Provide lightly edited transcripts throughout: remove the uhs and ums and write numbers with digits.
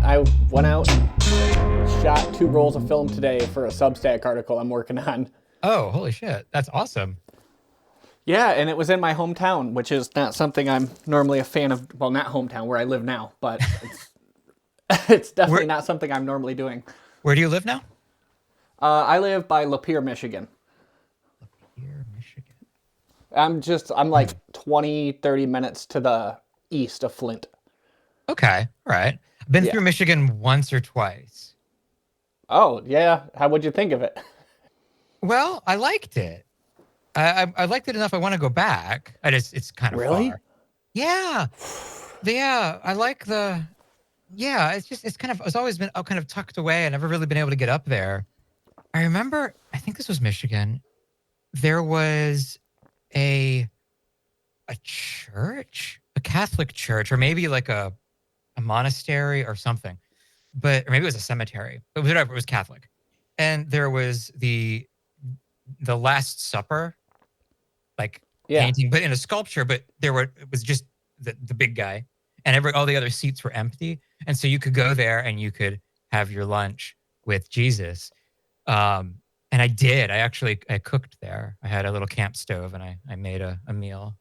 I went out and shot 2 rolls of film today for a Substack article I'm working on. Oh, holy shit. That's awesome. Yeah, and it was in my hometown, which is not something I'm normally a fan of. Well, not hometown where I live now, but it's definitely Where not something I'm normally doing. where do you live now? I live by Lapeer, Michigan. Here, Michigan. I'm like 20, 30 minutes to the east of Flint. Okay. All right. I've been Yeah. through Michigan once or twice. Oh, yeah. How would you think of it? Well, I liked it. I liked it enough I want to go back. It's kind of Really? far. Yeah. Yeah. I like the yeah, it's always been kind of tucked away. I never really been able to get up there. I remember, I think this was Michigan. There was a a church, a Catholic church, or maybe like a monastery or something. Or maybe it was a cemetery, but whatever, it was Catholic. And there was the Last Supper, like Yeah. painting, but in a sculpture, but it was just the big guy. And all the other seats were empty. And so you could go there and you could have your lunch with Jesus. And I did. I cooked there. I had a little camp stove and I made a meal.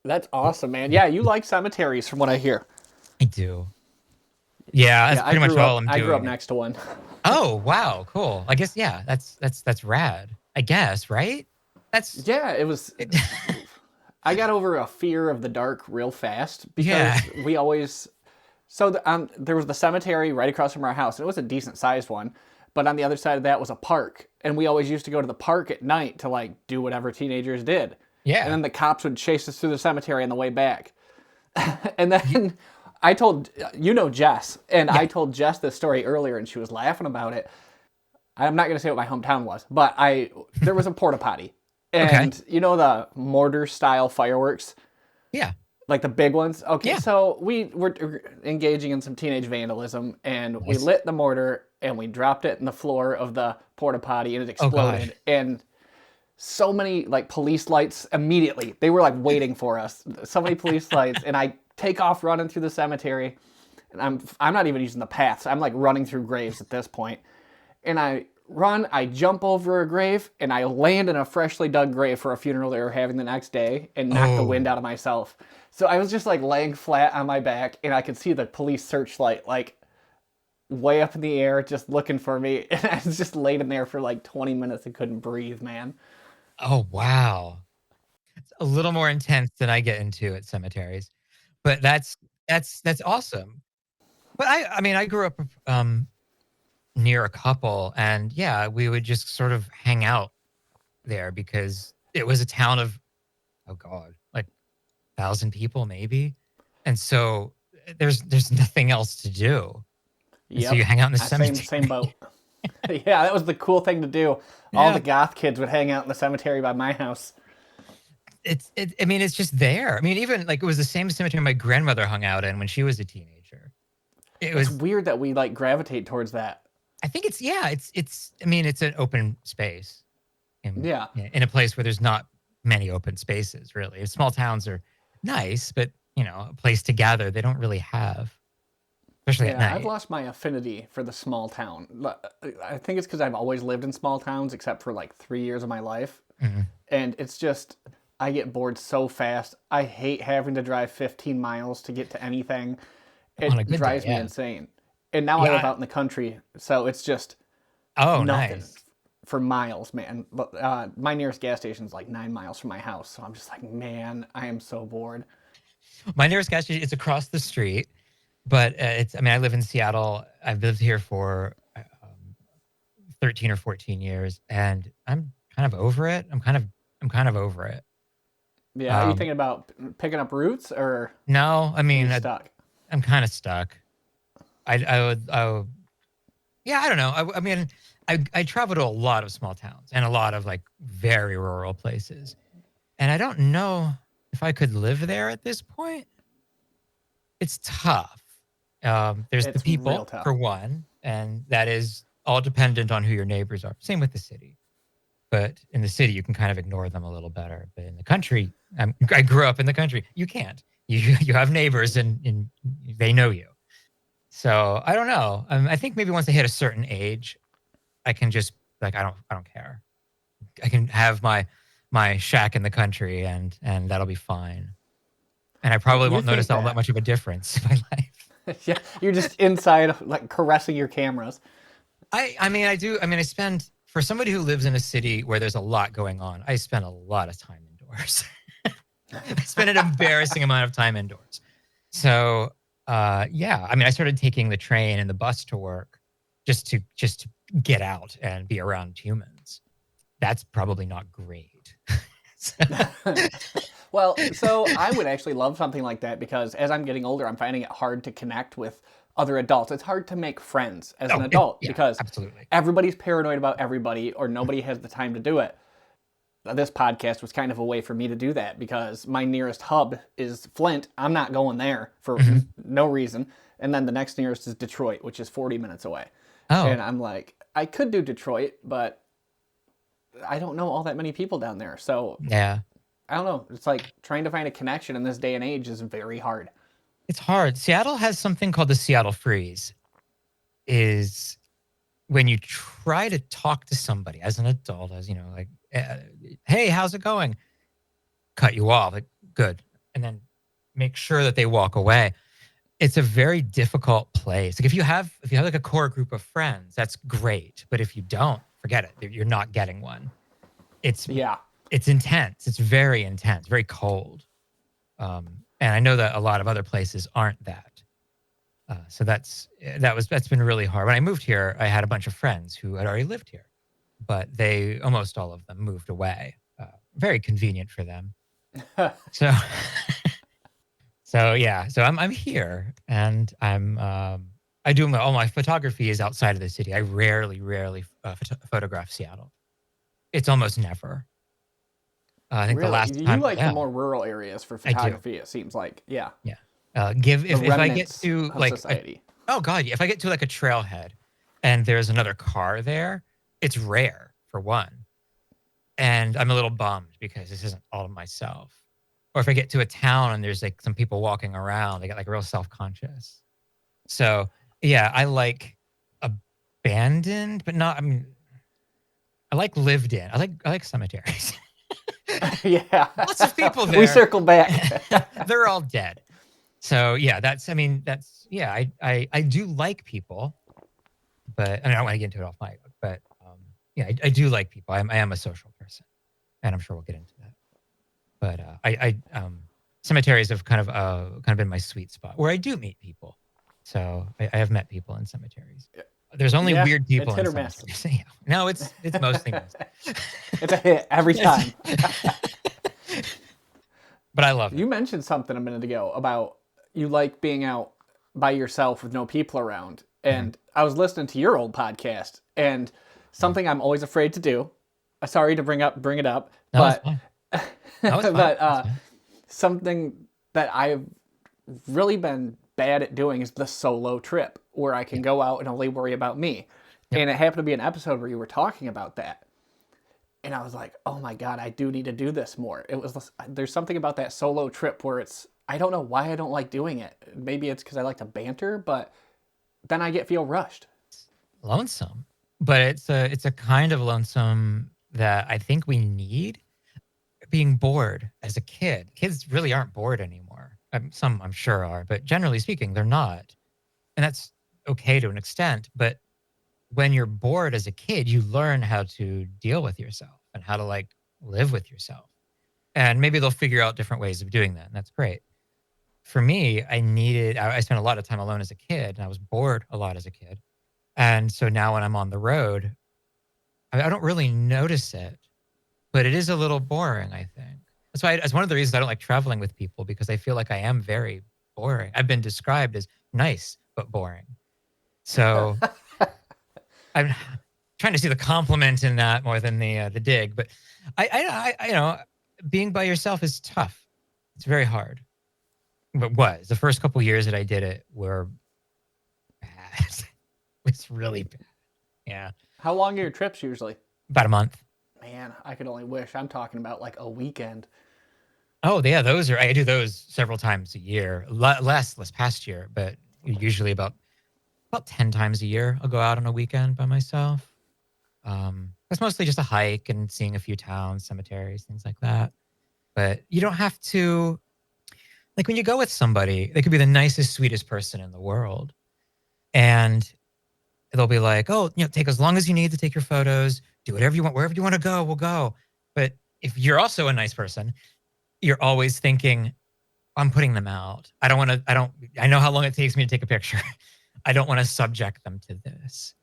That's awesome, man. Yeah, you like cemeteries from what I hear. I do. Yeah, that's Yeah, pretty much all I'm I grew up doing. next to one. Oh, wow, cool. I guess yeah, that's rad. I guess, right? That's Yeah, it was. it, I got over a fear of the dark real fast yeah. because we always. There was the cemetery right across from our house, and it was a decent sized one. But on the other side of that was a park, and we always used to go to the park at night to like do whatever teenagers did. And Yeah. then the cops would chase us through the cemetery on the way back. And Y- then I told Jess, and Yeah. I told Jess this story earlier, and she was laughing about it. I'm not going to say what my hometown was, but there was a porta potty, Okay. and you know the mortar style fireworks, Yeah. like the big ones. Okay, Yeah. so we were engaging in some teenage vandalism, and we Nice. lit the mortar and we dropped it in the floor of the porta potty, and it Oh God. exploded. And so many like police lights immediately. They were like waiting for us. So many police lights, and I take off running through the cemetery, and I'm not even using the paths. I'm like running through graves at this point, and I jump over a grave, and I land in a freshly dug grave for a funeral they were having the next day, and knock the wind Oh. out of myself. So I was just like laying flat on my back, and I could see the police searchlight like way up in the air, just looking for me, and I was just laid in there for like 20 minutes and couldn't breathe, man. Oh wow. It's a little more intense than I get into at cemeteries. But that's awesome. But I mean I grew up near a couple and yeah, we would just sort of hang out there because it was a town of oh god, like 1,000 people maybe. And so there's nothing else to do. And so you Yep, hang out in the same cemetery. boat. Yeah, that was the cool thing to do. All the Yeah. goth kids would hang out in the cemetery by my house. I mean, it's just there. I mean, even like it was the same cemetery my grandmother hung out in when she was a teenager. It It's was, weird that we like gravitate towards that. I think yeah, I mean, it's an open space in, Yeah. in a place where there's not many open spaces, really. Small towns are nice, but, a place to gather, they don't really have, especially at Yeah, I've night. lost my affinity for the small town. I think it's because I've always lived in small towns, except for like 3 years of my life. Mhm. And it's just, I get bored so fast. I hate having to drive 15 miles to get to anything. On a It good day, drives me yeah. insane. And now I Yeah. live out in the country, so it's just Oh, nothing nice. for miles, man. But my nearest gas station is like 9 miles from my house, so I'm just like, man, I am so bored. My nearest gas station is across the street, but I mean, I live in Seattle. I've lived here for 13 or 14 years and I'm kind of over it. I'm kind of over it. Yeah, are you Um, thinking about picking up roots, or no, I are you mean, stuck? I'm kind of stuck. I would, yeah, I don't know. I mean, I travel to a lot of small towns and a lot of like very rural places. And I don't know if I could live there at this point. It's tough. There's the It's real people tough. for one, and that is all dependent on who your neighbors are. Same with the city. But in the city, you can kind of ignore them a little better. But in the country, I grew up in the country. You can't. You have neighbors and they know you. So I don't know. I think maybe once I hit a certain age, I can just like I don't care. I can have my shack in the country and that'll be fine. And I probably You won't notice think all that that? much of a difference in my life. Yeah, you're just inside, like caressing your cameras. I mean I do. I mean I spend for somebody who lives in a city where there's a lot going on. I spend a lot of time indoors. I spend an embarrassing amount of time indoors. So yeah, I mean I started taking the train and the bus to work just to get out and be around humans. That's probably not great. So, Well, so I would actually love something like that because as I'm getting older, I'm finding it hard to connect with other adults. It's hard to make friends as an adult yeah, because absolutely. everybody's paranoid about everybody or nobody has the time to do it. This podcast was kind of a way for me to do that because my nearest hub is Flint. I'm not going there for Mm-hmm. no reason. And then the next nearest is Detroit, which is 40 minutes away. Oh, And I'm like, I could do Detroit, but I don't know all that many people down there. So yeah. I don't know. It's like trying to find a connection in this day and age is very hard. It's hard. Seattle has something called the Seattle freeze. Is when you try to talk to somebody as an adult, as you know, like, hey, how's it going? Cut you off, like, good, and then make sure that they walk away. It's a very difficult place. Like if you have like a core group of friends, that's great. But if you don't, forget it. You're not getting one. It's Yeah. it's intense. It's very intense, very cold. And I know that a lot of other places aren't that. So that's been really hard. When I moved here, I had a bunch of friends who had already lived here, but they almost all of them moved away. Very convenient for them. So so yeah, so I'm here and I do all my photography is outside of the city. I rarely photograph Seattle. It's almost never. I think the Really? last You time, like the yeah, more rural areas for I do. photography, it seems like. Yeah. Yeah. Give The if I get remnants to of like society. oh god, if I get to like a trailhead and there's another car there, it's rare for one. And I'm a little bummed because this isn't all of myself. Or if I get to a town and there's like some people walking around, they get like real self-conscious. So yeah, I like abandoned, but not. I mean, I like lived in. I like cemeteries. Yeah. Lots of people We there. circle back. They're all dead. So yeah, that's. I mean, that's. Yeah, I do like people, but I mean, I don't want to get into it off mic. But yeah, I do like people. I am a social person, and I'm sure we'll get into that. But cemeteries have kind of been my sweet spot where I do meet people. So I have met people in cemeteries. There's only Yeah, weird it's people in hit or miss. cemeteries. Yeah. No, it's mostly miss. It's a hit every time. But I love it. You mentioned something a minute ago about you like being out by yourself with no people around. Mhm. And I was listening to your old podcast and Mhm. something I'm always afraid to do. Sorry to bring it up, No, it's but fine. No, it's fine. but It's fine. something that I've really been bad at doing is the solo trip where I can Yeah. go out and only worry about me. Yep. And it happened to be an episode where you were talking about that. And I was like, oh my God, I do need to do this more. There's something about that solo trip where I don't know why I don't like doing it. Maybe it's because I like to banter, but then I feel rushed. Lonesome. But it's a kind of lonesome that I think we need. Being bored as a kid. Kids really aren't bored anymore. Some I'm sure are, but generally speaking, they're not. And that's okay to an extent. But when you're bored as a kid, you learn how to deal with yourself and how to like live with yourself. And maybe they'll figure out different ways of doing that. And that's great. For me, I spent a lot of time alone as a kid and I was bored a lot as a kid. And so now when I'm on the road, I don't really notice it, but it is a little boring, I think. That's why it's one of the reasons I don't like traveling with people because I feel like I am very boring. I've been described as nice, but boring. So I'm trying to see the compliment in that more than the dig. But being by yourself is tough. It's very hard. But was the first couple years that I did it were bad. It's really bad. Yeah, How long are your trips usually? about a month. Man, I could only wish. I'm talking about like a weekend. Oh yeah, I do those several times a year. Less this past year, but usually about 10 times a year I'll go out on a weekend by myself. It's mostly just a hike and seeing a few towns, cemeteries, things like that. But you don't have to, like when you go with somebody, they could be the nicest, sweetest person in the world. And they'll be like, oh, take as long as you need to take your photos, do whatever you want, wherever you want to go, we'll go. But if you're also a nice person, you're always thinking, I'm putting them out. I know how long it takes me to take a picture. I don't want to subject them to this.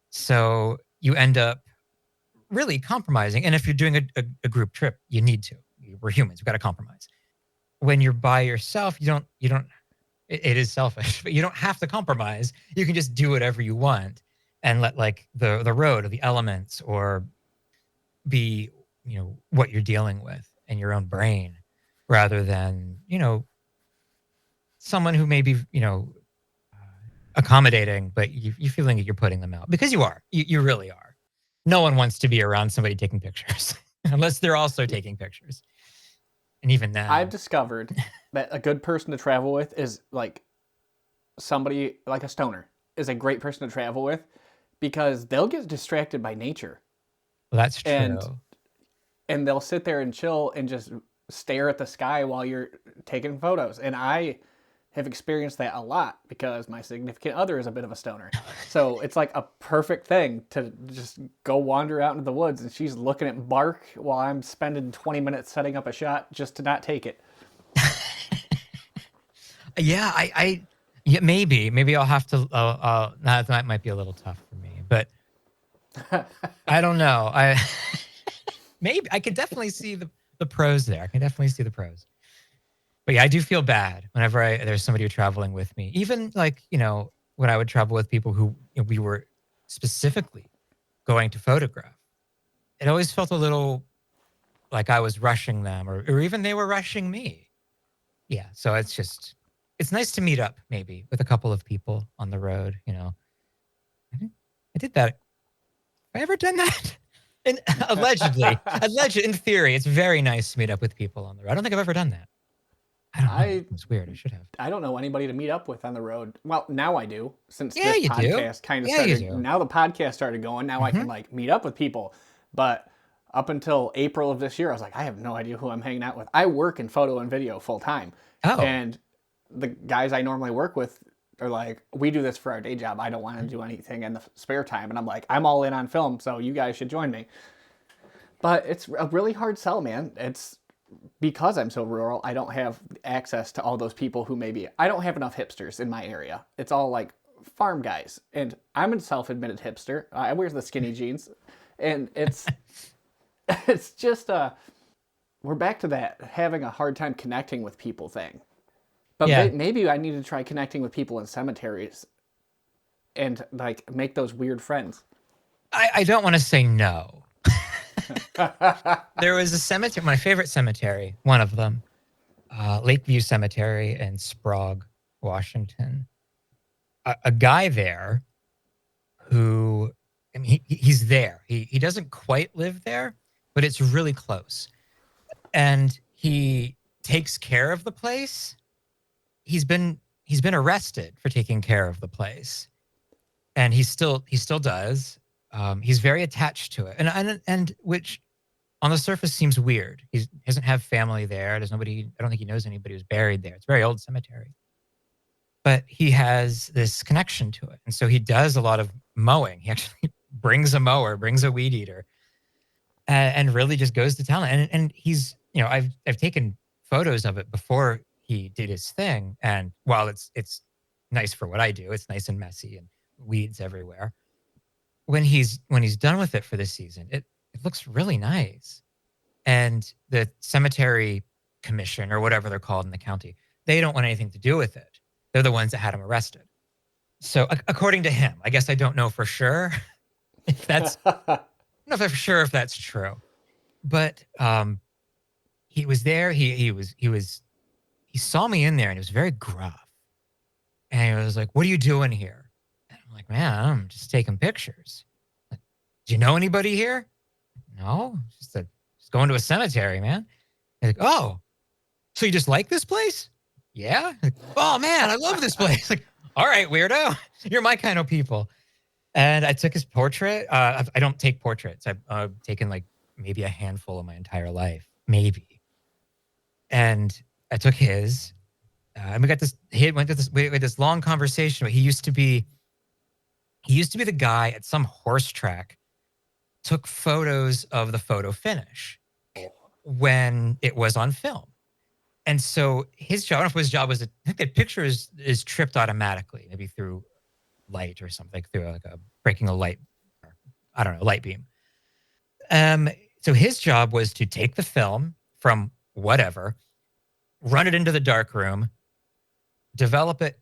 So you end up really compromising. And if you're doing a group trip, you need to. We're humans. We've got to compromise. When you're by yourself, it is selfish, but you don't have to compromise. You can just do whatever you want and let like the road or the elements or be, what you're dealing with in your own brain rather than, someone who may be, accommodating, but you feeling that you're putting them out because you are. You really are. No one wants to be around somebody taking pictures unless they're also taking pictures. And even I've then, discovered that a good person to travel with is like somebody like a stoner is a great person to travel with because they'll get distracted by nature well, that's and true. they'll sit there and chill and just stare at the sky while you're taking photos. And I have experienced that a lot because my significant other is a bit of a stoner. So it's like a perfect thing to just go wander out into the woods and she's looking at bark while I'm spending 20 minutes setting up a shot just to not take it. Yeah, yeah, maybe I'll have to. That might be a little tough for me, but I don't know. Maybe I could definitely see the pros there. I can definitely see the pros. But yeah, I do feel bad whenever there's somebody traveling with me. Even like when I would travel with people who we were specifically going to photograph, it always felt a little like I was rushing them, or even they were rushing me. Yeah, so it's nice to meet up maybe with a couple of people on the road. I did that. Have I ever done that? And alleged in theory, it's very nice to meet up with people on the road. I don't think I've ever done that. I don't know. I It's weird. I should have. I don't know anybody to meet up with on the road. Well, now I do since Yeah, this you do. podcast kind of Yeah, you started. do. Now the podcast started going. Now I can Mm-hmm. like meet up with people. But up until April of this year, I was like, I have no idea who I'm hanging out with. I work in photo and video full time, Oh, and the guys I normally work with are like, we do this for our day job. I don't want to do anything in the spare time, and I'm like, I'm all in on film, so you guys should join me. But it's a really hard sell, man. It's because I'm so rural, I don't have access to all those people who maybe I don't have enough hipsters in my area. It's all like farm guys, and I'm a self-admitted hipster. I wear the skinny jeans, and it's just we're back to that having a hard time connecting with people thing. But yeah. maybe I need to try connecting with people in cemeteries and like make those weird friends. I don't want to say no. There was a cemetery, my favorite cemetery, one of them, Lakeview Cemetery in Sprague, Washington. A guy there who, I mean, he's there. He doesn't quite live there, but it's really close. And he takes care of the place. He's been arrested for taking care of the place, and he still does. He's very attached to it, and which on the surface seems weird. He doesn't have family there. There's nobody. I don't think he knows anybody who's buried there. It's a very old cemetery, but he has this connection to it, and so he does a lot of mowing. He actually brings a mower, brings a weed eater, and really just goes to town. And he's I've taken photos of it before he did his thing, and while it's nice for what I do, it's nice and messy and weeds everywhere. When he's done with it for this season, it looks really nice. And the cemetery commission or whatever they're called in the county, they don't want anything to do with it. They're the ones that had him arrested. So according to him, I guess I don't know for sure if that's I don't know for sure if that's true. But he was there. He saw me in there and he was very gruff. And he was like, "What are you doing here?" And I'm like, "Man, I'm just taking pictures." Like, "Do you know anybody here?" No, just going to a cemetery, man. He's like, oh, so you just like this place? Yeah. Like, oh man, I love this place. Like, all right, weirdo, you're my kind of people. And I took his portrait. I don't take portraits. I've taken like maybe a handful in my entire life, maybe. And I took his, and we got this. We had this long conversation. He used to be the guy at some horse track. Took photos of the photo finish when it was on film. And so his job, I don't know if his job was, I think that picture is tripped automatically, maybe through light or something, through like a breaking a light, I don't know, light beam. So his job was to take the film from whatever, run it into the darkroom, develop it,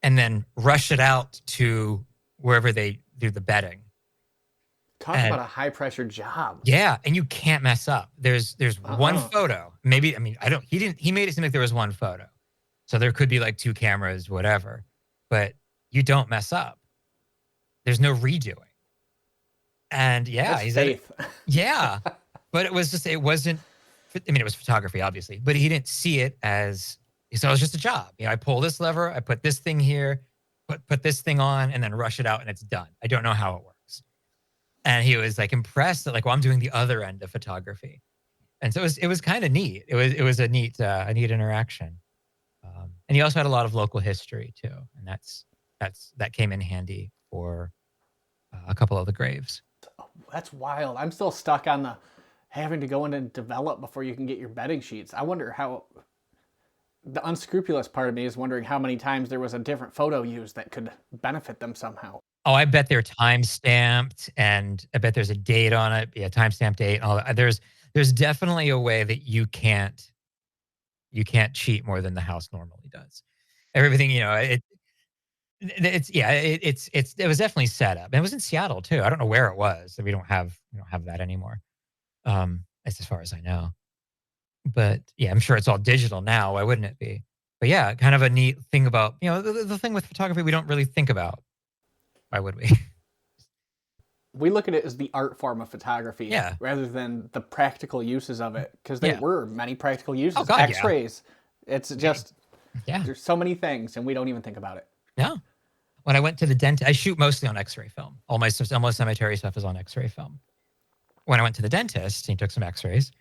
and then rush it out to wherever they do the bedding. Talk about a high pressure job. Yeah, and you can't mess up. There's one photo. Maybe, I mean, he made it seem like there was one photo. So there could be like two cameras, whatever. But you don't mess up. There's no redoing. And yeah, That's faith. Yeah. But it wasn't, I mean, it was photography, obviously, but he didn't see it as, so it was just a job. You know, I pull this lever, I put this thing here, put this thing on, and then rush it out and it's done. I don't know how it works. And he was like impressed that like, well, I'm doing the other end of photography. And so it was kind of neat. It was a neat interaction. And he also had a lot of local history too. And that came in handy for a couple of the graves. That's wild. I'm still stuck on the having to go in and develop before you can get your bedding sheets. I wonder how, the unscrupulous part of me is wondering how many times there was a different photo used that could benefit them somehow. Oh, I bet they're time stamped, and I bet there's a date on it. Yeah, timestamp date. All that. There's definitely a way that you can't cheat more than the house normally does. Everything, you know, it was definitely set up. And it was in Seattle too. I don't know where it was. We don't have that anymore. As far as I know. But yeah, I'm sure it's all digital now. Why wouldn't it be? But yeah, kind of a neat thing about, you know, the thing with photography we don't really think about. Why would we? We look at it as the art form of photography, Yeah, rather than the practical uses of it, because there were many practical uses. Oh, God, X-rays. Yeah. It's just, yeah. There's so many things, and we don't even think about it. No. When I went to the dentist, I shoot mostly on X-ray film. All my cemetery stuff is on X-ray film. When I went to the dentist, he took some X-rays.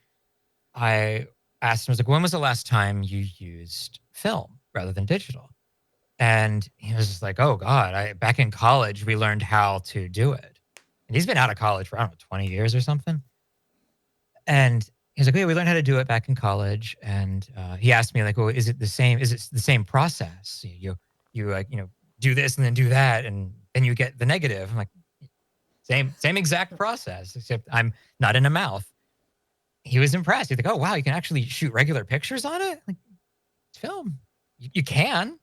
I asked him, I was like, when was the last time you used film rather than digital? And he was just like, oh God, back in college, we learned how to do it. And he's been out of college for, I don't know, 20 years or something. And he's like, yeah, we learned how to do it back in college. And he asked me like, well, is it the same process? You like, you know, do this and then do that. And then you get the negative. I'm like, same exact process, except I'm not in a mouth. He was impressed. He's like, oh, wow, you can actually shoot regular pictures on it? Like, it's film. You can.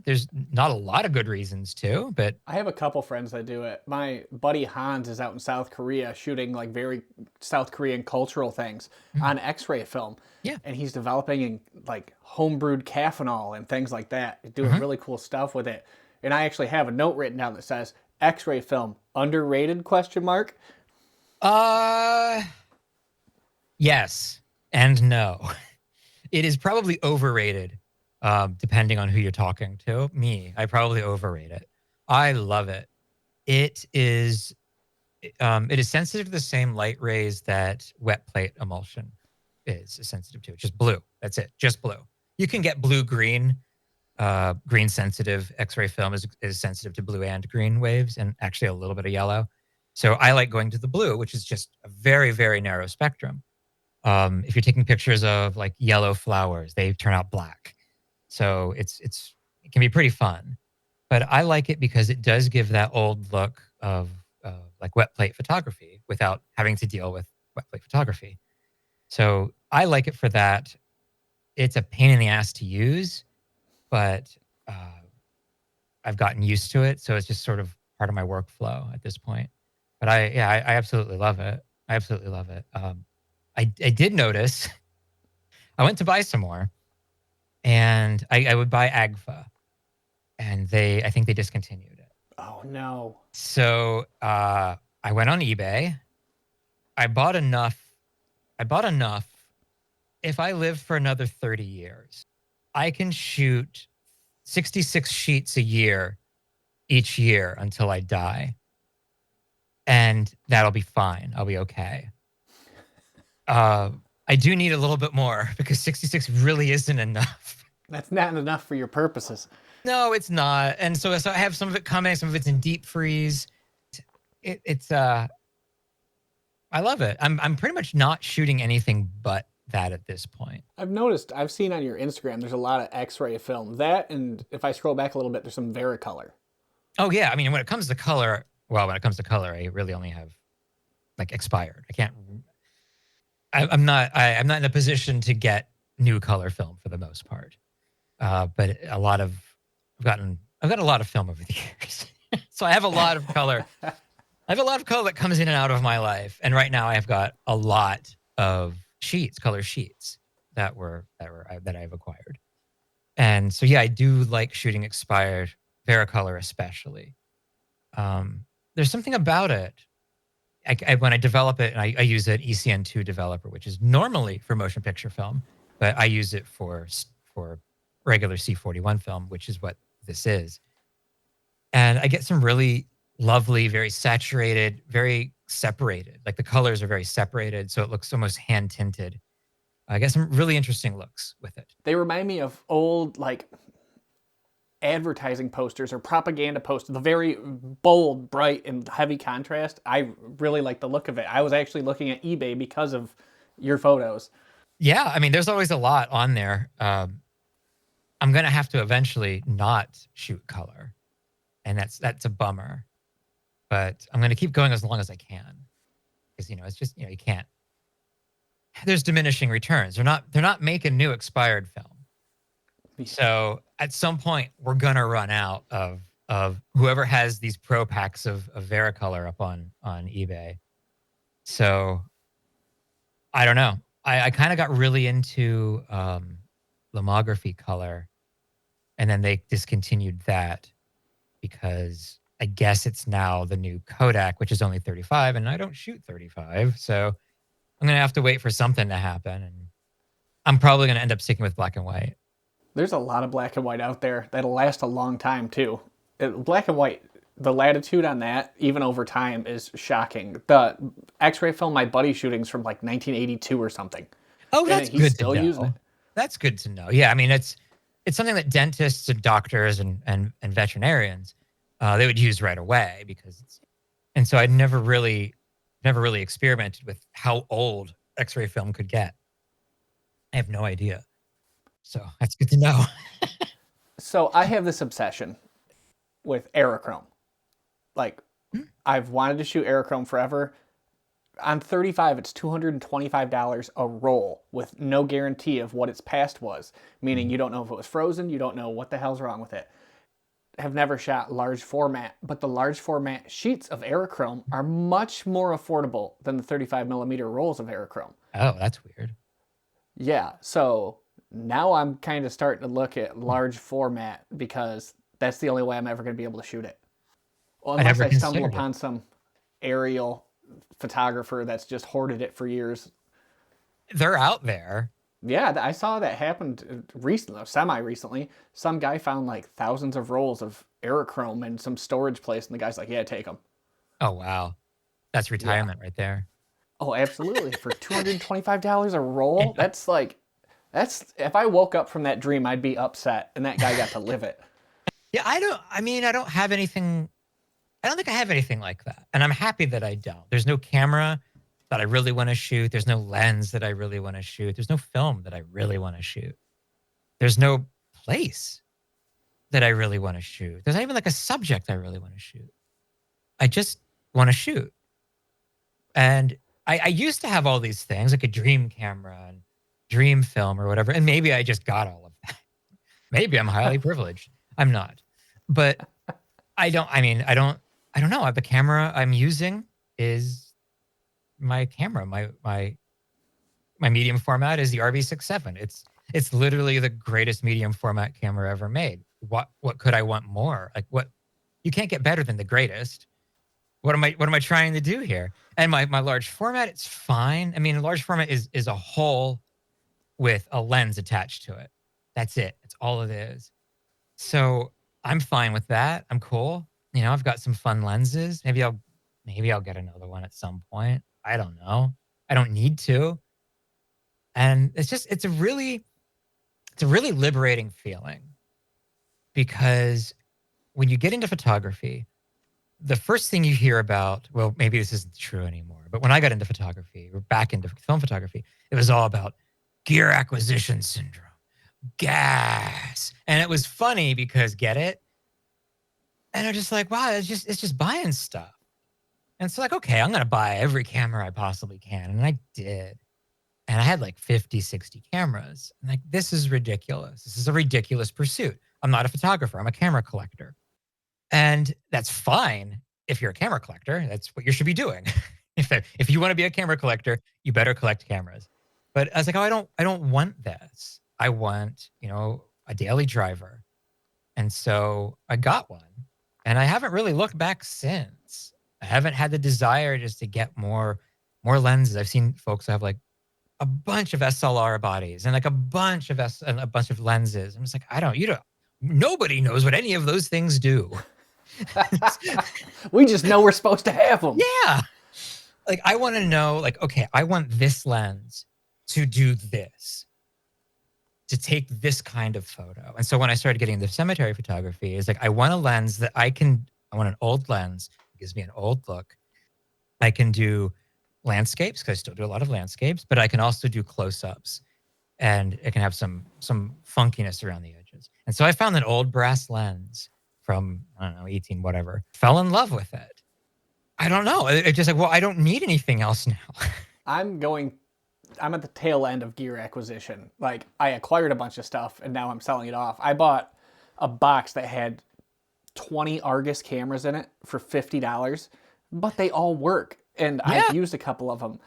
There's not a lot of good reasons to, but I have a couple friends that do it. My buddy Hans is out in South Korea shooting like very South Korean cultural things on X-ray film. Yeah. And he's developing like homebrewed caffeinol and things like that, doing really cool stuff with it. And I actually have a note written down that says X-ray film underrated ? Yes and no. It is probably overrated. Depending on who you're talking to. I probably overrate it. I love it. It is sensitive to the same light rays that wet plate emulsion is sensitive to. Just blue. That's it. Just blue. You can get blue-green. Green sensitive X-ray film is sensitive to blue and green waves, and actually a little bit of yellow. So I like going to the blue, which is just a very, very narrow spectrum. If you're taking pictures of like yellow flowers, they turn out black. So it can be pretty fun, but I like it because it does give that old look of like wet plate photography without having to deal with wet plate photography. So I like it for that. It's a pain in the ass to use, but I've gotten used to it. So it's just sort of part of my workflow at this point. But I absolutely love it. I absolutely love it. I did notice, I went to buy some more. And I would buy Agfa, and I think they discontinued it. Oh no! So I went on eBay, I bought enough. I bought enough. If I live for another 30 years, I can shoot 66 sheets a year each year until I die. And that'll be fine. I'll be okay. I do need a little bit more because 66 really isn't enough. That's not enough for your purposes. No, it's not. And so I have some of it coming, some of it's in deep freeze. It's I love it. I'm pretty much not shooting anything but that at this point. I've seen on your Instagram, there's a lot of X-ray film. That, and if I scroll back a little bit, there's some Vericolor. Oh yeah, I mean when it comes to color, I really only have like expired. I can't. I'm not. I'm not in a position to get new color film for the most part. But a lot of I've got a lot of film over the years, so I have a lot of color. I have a lot of color that comes in and out of my life, and right now I've got a lot of color sheets that I've acquired, and so yeah, I do like shooting expired Vericolor especially. There's something about it. When I develop it, and I use an ECN2 developer, which is normally for motion picture film, but I use it for regular C41 film, which is what this is. And I get some really lovely, very saturated, very separated. Like the colors are very separated, so it looks almost hand tinted. I get some really interesting looks with it. They remind me of old like advertising posters or propaganda posters, the very bold, bright, and heavy contrast. I really like the look of it. I was actually looking at eBay because of your photos. Yeah, I mean, there's always a lot on there. I'm gonna have to eventually not shoot color, and that's a bummer. But I'm gonna keep going as long as I can, because it's just you can't. There's diminishing returns. They're not making new expired film. So at some point we're gonna run out of whoever has these pro packs of Vericolor up on eBay. So I don't know. I kind of got really into lomography color, and then they discontinued that because I guess it's now the new Kodak, which is only 35, and I don't shoot 35. So I'm gonna have to wait for something to happen, and I'm probably gonna end up sticking with black and white. There's a lot of black and white out there that'll last a long time too. Black and white, the latitude on that, even over time, is shocking. The X-ray film my buddy shooting's from like 1982 or something. Oh, that's good to know. Using it. That's good to know. Yeah, I mean it's something that dentists and doctors and veterinarians they would use right away and so I'd never really experimented with how old X-ray film could get. I have no idea. So that's good to know. So I have this obsession with aerochrome. Like, I've wanted to shoot aerochrome forever. On 35, it's $225 a roll with no guarantee of what its past was, meaning you don't know if it was frozen, you don't know what the hell's wrong with it. Have never shot large format, but the large format sheets of aerochrome are much more affordable than the 35 millimeter rolls of aerochrome. Oh, that's weird. Yeah, so now I'm kind of starting to look at large format because that's the only way I'm ever going to be able to shoot it. Well, unless I stumble upon some aerial photographer that's just hoarded it for years. They're out there. Yeah, I saw that happened recently, semi-recently. Some guy found like thousands of rolls of aerochrome in some storage place, and the guy's like, yeah, take them. Oh, wow. That's retirement right there. Oh, absolutely. For $225 a roll? That's if I woke up from that dream, I'd be upset, and that guy got to live it. Yeah, I don't have anything. I don't think I have anything like that. And I'm happy that I don't. There's no camera that I really want to shoot. There's no lens that I really want to shoot. There's no film that I really want to shoot. There's no place that I really want to shoot. There's not even like a subject I really want to shoot. I just want to shoot. And I used to have all these things, like a dream camera and dream film or whatever. And maybe I just got all of that. Maybe I'm highly privileged. I'm not. But I don't know. The camera I'm using is my camera. My medium format is the RV67. It's literally the greatest medium format camera ever made. What could I want more? Like what? You can't get better than the greatest. What am I trying to do here? And my large format, it's fine. I mean, a large format is a hole with a lens attached to it. That's it. That's all it is. So I'm fine with that. I'm cool. I've got some fun lenses. Maybe I'll get another one at some point. I don't know. I don't need to. And it's a really liberating feeling because when you get into photography, the first thing you hear about, well, maybe this isn't true anymore, but when I got into photography or back into film photography, it was all about gear acquisition syndrome, gas. And it was funny because get it? And I'm just like, wow, it's just buying stuff. And it's like, okay, I'm going to buy every camera I possibly can. And I did. And I had like 50, 60 cameras. I'm like, this is ridiculous. This is a ridiculous pursuit. I'm not a photographer. I'm a camera collector. And that's fine if you're a camera collector. That's what you should be doing. If you want to be a camera collector, you better collect cameras. But I was like, oh, I don't want this. I want, a daily driver. And so I got one. And I haven't really looked back since. I haven't had the desire just to get more lenses. I've seen folks have like a bunch of SLR bodies and like a bunch of lenses. I'm just like, nobody knows what any of those things do. We just know we're supposed to have them. Yeah. Like I want to know, like, okay, I want this lens to do this, to take this kind of photo. And so when I started getting into cemetery photography, it's like I want a lens that I want an old lens. It gives me an old look. I can do landscapes because I still do a lot of landscapes, but I can also do close-ups and it can have some funkiness around the edges. And so I found an old brass lens from, I don't know, 18 whatever, fell in love with it. I don't know. It's just like, well, I don't need anything else now. I'm at the tail end of gear acquisition. Like, I acquired a bunch of stuff and now I'm selling it off. I bought a box that had 20 Argus cameras in it for $50, but they all work. And Yeah. I've used a couple of them,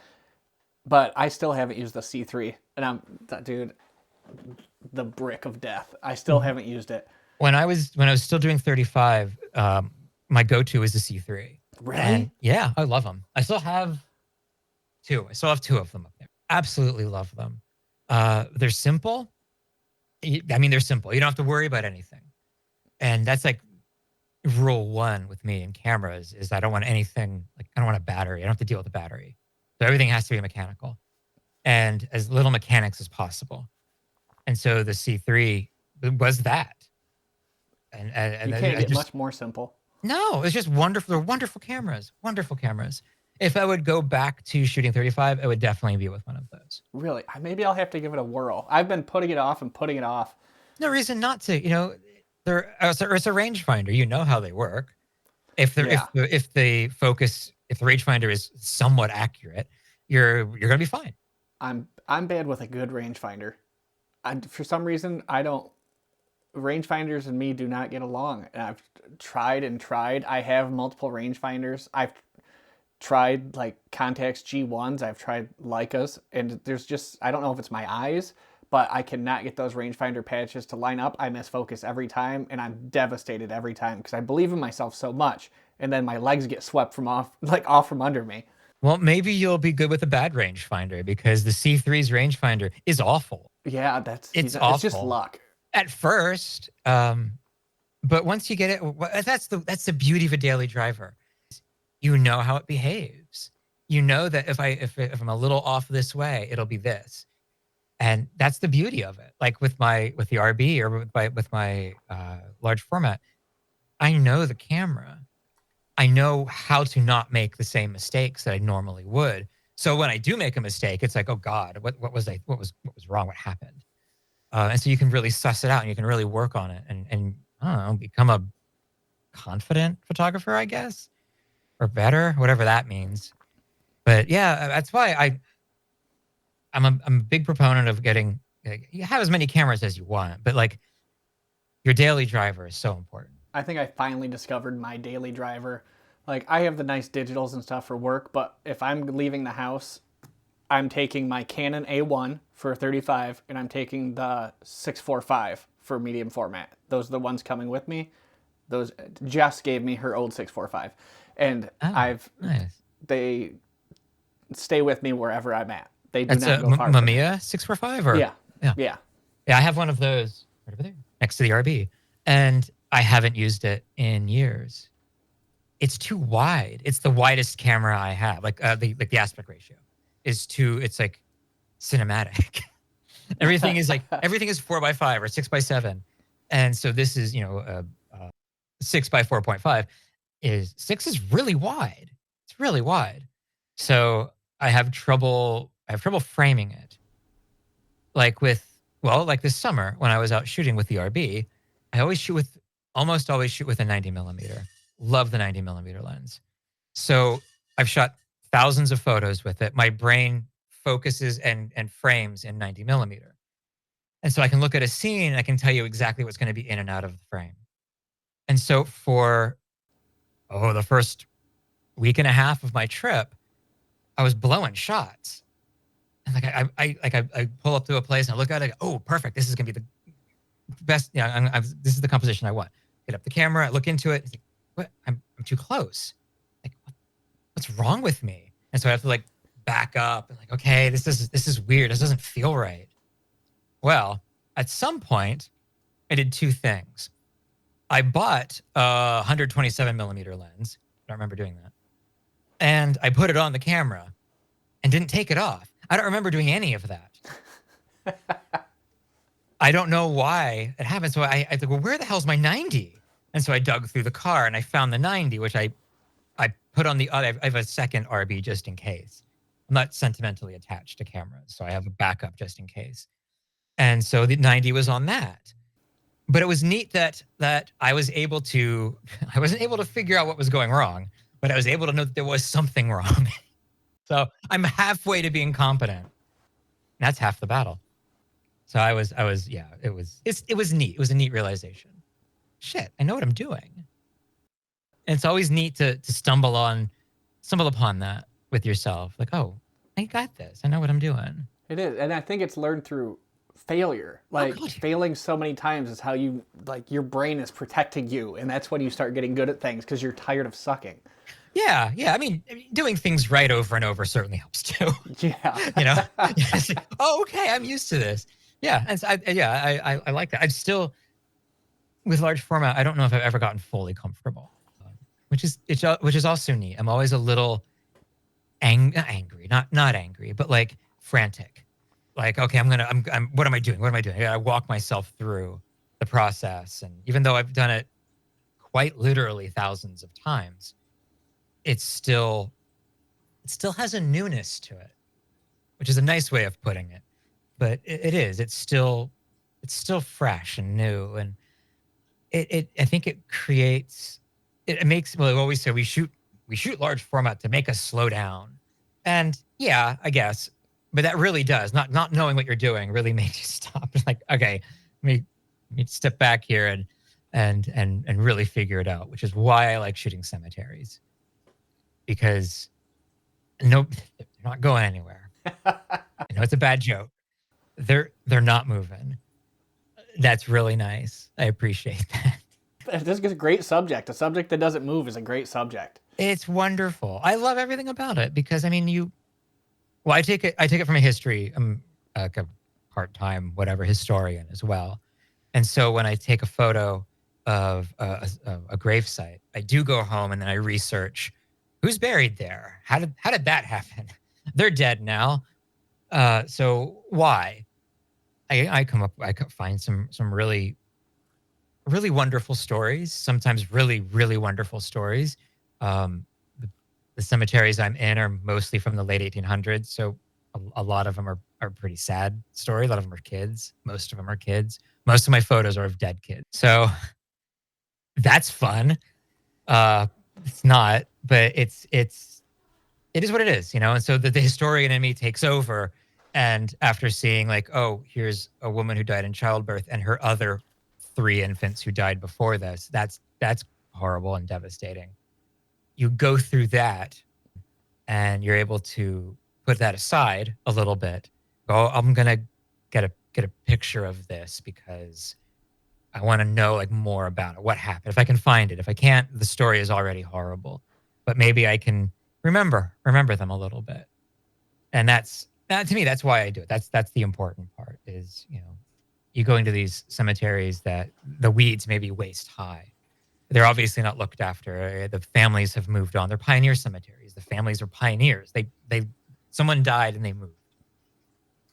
but I still haven't used the C3. And dude, the brick of death. I still haven't used it. When I was still doing 35, my go-to was the C3. Really? And yeah, I love them. I still have two. I still have two of them up there. Absolutely love them. They're simple. They're simple. You don't have to worry about anything. And that's like rule one with me in cameras is I don't want anything, like I don't want a battery. I don't have to deal with a battery. So everything has to be mechanical and as little mechanics as possible. And so the C3 was that. And you can't get much more simple. No, it's just wonderful. They're wonderful cameras. Wonderful cameras. If I would go back to shooting 35, it would definitely be with one of those. Really? Maybe I'll have to give it a whirl. I've been putting it off and putting it off. No reason not to. It's a rangefinder. You know how they work. If the rangefinder is somewhat accurate, you're gonna be fine. I'm bad with a good rangefinder. For some reason, I don't. Rangefinders and me do not get along. And I've tried and tried. I have multiple rangefinders. I've tried like Contax G1s. I've tried Leicas. And there's just, I don't know if it's my eyes, but I cannot get those rangefinder patches to line up. I miss focus every time. And I'm devastated every time because I believe in myself so much. And then my legs get swept off from under me. Well, maybe you'll be good with a bad rangefinder because the C3's rangefinder is awful. Yeah, it's awful. It's just luck. At first, but once you get it, that's the beauty of a daily driver. You know how it behaves. You know that if I'm a little off this way, it'll be this, and that's the beauty of it. Like with the RB or with my large format, I know the camera. I know how to not make the same mistakes that I normally would. So when I do make a mistake, it's like, oh God, what was wrong? What happened? And so you can really suss it out and you can really work on it and I don't know, become a confident photographer, I guess, or better, whatever that means. But yeah, that's why I'm a big proponent of getting, you have as many cameras as you want, but like your daily driver is so important. I think I finally discovered my daily driver. Like I have the nice digitals and stuff for work, but if I'm leaving the house, I'm taking my Canon A1 for 35 and I'm taking the 645 for medium format. Those are the ones coming with me. Jess gave me her old 645. and Oh, nice. they stay with me wherever I'm at. They do That's not a go far from me. Mamiya 645 or Yeah, yeah. yeah. Yeah, I have one of those right over there next to the RB, and I haven't used it in years. It's too wide. It's the widest camera I have. Like the aspect ratio is too. It's like cinematic. everything is 4:5 or 6:7, and so this is uh 6:4.5. Is 6 is really wide. It's really wide. So I have trouble. I have trouble framing it. Like like this summer when I was out shooting with the RB, I almost always shoot with a 90 millimeter. Love the 90 millimeter lens. So I've shot thousands of photos with it. My brain focuses and frames in 90 millimeter. And so I can look at a scene and I can tell you exactly what's going to be in and out of the frame. And so for the first week and a half of my trip, I was blowing shots. And I pull up to a place and I look at it. Oh, perfect! This is gonna be the best. Yeah, this is the composition I want. Get up the camera, look into it. Like, what? I'm too close. Like, what's wrong with me? And so I have to like back up and like, okay, this is weird. This doesn't feel right. Well, at some point, I did two things. I bought a 127 millimeter lens. I don't remember doing that. And I put it on the camera and didn't take it off. I don't remember doing any of that. I don't know why it happened. So I thought, well, where the hell's my 90? And so I dug through the car and I found the 90, which I put on the other. I have a second RB just in case. I'm not sentimentally attached to cameras, so I have a backup just in case. And so the 90 was on that. But it was neat that I was able to. I wasn't able to figure out what was going wrong, but I was able to know that there was something wrong. So I'm halfway to being competent. That's half the battle. So I was, yeah, it was neat. It was a neat realization. Shit, I know what I'm doing. And it's always neat to stumble upon that with yourself. Like, oh, I got this. I know what I'm doing. It is, and I think it's learned through failure. Like God. failing so many times is how you like your brain is protecting you, and that's when you start getting good at things because you're tired of sucking. Yeah. I mean, doing things right over and over certainly helps too. Yeah. Oh, okay, I'm used to this. Yeah, and so I like that. I'm still with large format. I don't know if I've ever gotten fully comfortable, which is also neat. I'm always a little angry, not angry, but like frantic. Like, okay, I'm what am I doing? What am I doing? I walk myself through the process, and even though I've done it quite literally thousands of times, it still has a newness to it, which is a nice way of putting it. But it is. It's still fresh and new, and I think it creates. It makes. Well, I always say we shoot large format to make us slow down, and yeah, I guess. But that really does not knowing what you're doing really makes you stop. Like, okay, let me step back here and really figure it out. Which is why I like shooting cemeteries, because nope, they're not going anywhere. I know it's a bad joke. They're not moving. That's really nice. I appreciate that. This is a great subject. A subject that doesn't move is a great subject. It's wonderful. I love everything about it because I mean, I take it from a history. I'm like a part-time whatever historian as well, and so when I take a photo of a grave site, I do go home and then I research who's buried there. How did that happen? They're dead now. So why? I find some really really wonderful stories. Sometimes really really wonderful stories. Um, the, the cemeteries I'm in are mostly from the late 1800s, so a lot of them are pretty sad story. A lot of them are kids. Most of them are kids. Most of my photos are of dead kids. So that's fun. It's not, but it is what it is, And so the historian in me takes over. And after seeing like, oh, here's a woman who died in childbirth and her other 3 infants who died before this, that's horrible and devastating. You go through that and you're able to put that aside a little bit. Go, I'm going to get a picture of this because I want to know like more about it. What happened? If I can find it. If I can't, the story is already horrible. but maybe I can remember them a little bit. And that's that to me, that's why I do it. That's the important part is, you go into these cemeteries that the weeds may be waist high. They're obviously not looked after. The families have moved on. They're pioneer cemeteries. The families are pioneers. They someone died and they moved.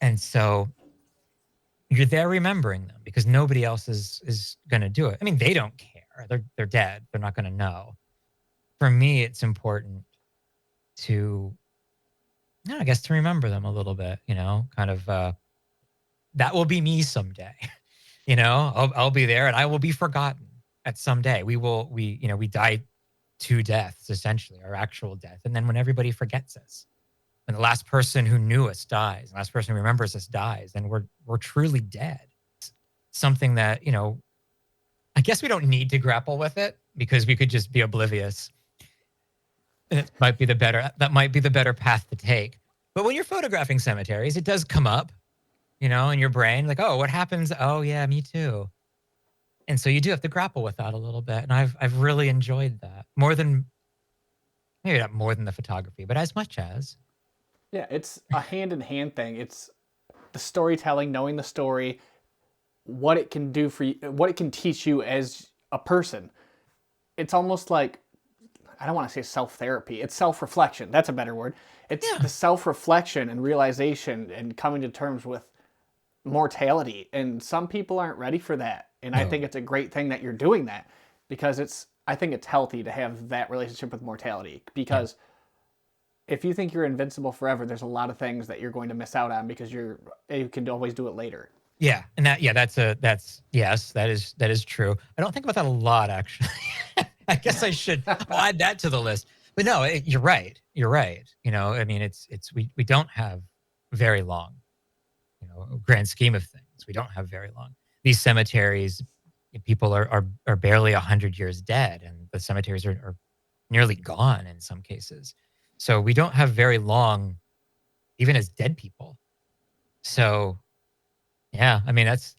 And so you're there remembering them because nobody else is going to do it. I mean, they don't care. They're dead. They're not going to know. For me, it's important to, I guess, to remember them a little bit. Kind of that will be me someday. I'll be there and I will be forgotten at some day. We die two deaths essentially, our actual death, and then when everybody forgets us, when the last person who knew us dies, the last person who remembers us dies, then we're truly dead. Something that, I guess we don't need to grapple with it because we could just be oblivious. And that might be the better path to take. But when you're photographing cemeteries, it does come up, in your brain, like, oh, what happens? Oh yeah, me too. And so you do have to grapple with that a little bit. And I've really enjoyed that maybe not more than the photography, but as much as. Yeah, it's a hand in hand thing. It's the storytelling, knowing the story, what it can do for you, what it can teach you as a person. It's almost like, I don't want to say self-therapy. It's self-reflection. That's a better word. It's Yeah. the self-reflection and realization and coming to terms with mortality. And some people aren't ready for that. And I think it's a great thing that you're doing that because I think it's healthy to have that relationship with mortality because if you think you're invincible forever, there's a lot of things that you're going to miss out on because you can always do it later. Yeah. And yes, that is true. I don't think about that a lot, actually. I guess I should add that to the list. But no, you're right. You're right. I mean, we don't have very long, grand scheme of things. We don't have very long. These cemeteries, people are barely 100 years dead, and the cemeteries are nearly gone in some cases. So we don't have very long, even as dead people. So yeah, I mean, it's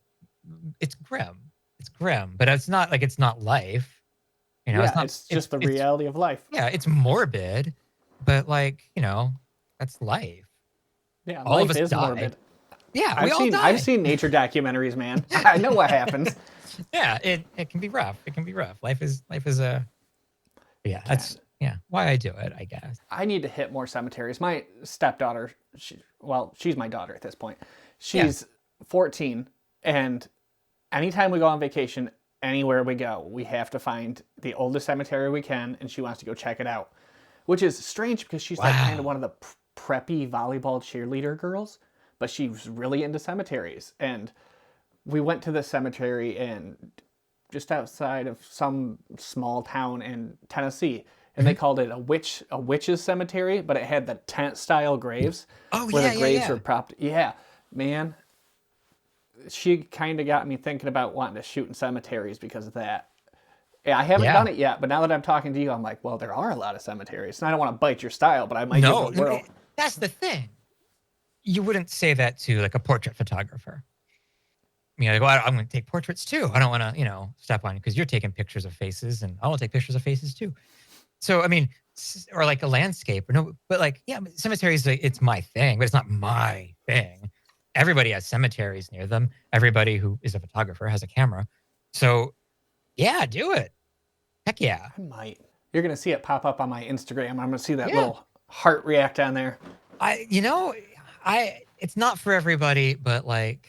grim. It's grim, but it's not like it's not life. Yeah, It's not, it's just the reality of life. yeah, it's morbid, but that's life. Yeah, All of life us is die. morbid. Yeah, we all I've die. seen nature documentaries, man. I know what happens. Yeah, it can be rough. It can be rough. Life is a, yeah, that's, yeah, why I do it, I guess. I need to hit more cemeteries. My stepdaughter, she's my daughter at this point. Yeah. She's 14, and anytime we go on vacation, anywhere we go, we have to find the oldest cemetery we can, and she wants to go check it out. Which is strange because she's like kind of Wow. one of the preppy volleyball cheerleader girls, but she's really into cemeteries. And we went to the cemetery in just outside of some small town in Tennessee, and they Mhm. called it a witch's cemetery, but it had the tent style graves Oh where the yeah, yeah, graves were yeah. propped. Yeah, man, she kind of got me thinking about wanting to shoot in cemeteries because of that. Yeah, I haven't Yeah. done it yet, but now that I'm talking to you, I'm like, well, there are a lot of cemeteries, and I don't want to bite your style, but I might give it No, a whirl. that's the thing. You wouldn't say that to like a portrait photographer. Like, well, I'm going to take portraits too. I don't want to, step on you because you're taking pictures of faces, and I want to take pictures of faces too. So, I mean, or like a landscape, or no, but like, yeah, cemeteries, like, it's my thing, but it's not my thing. Everybody has cemeteries near them. Everybody who is a photographer has a camera. So, yeah, do it. Heck yeah. I might. You're gonna see it pop up on my Instagram. I'm gonna see that Yeah. little heart react on there. I, you know, it's not for everybody, but like,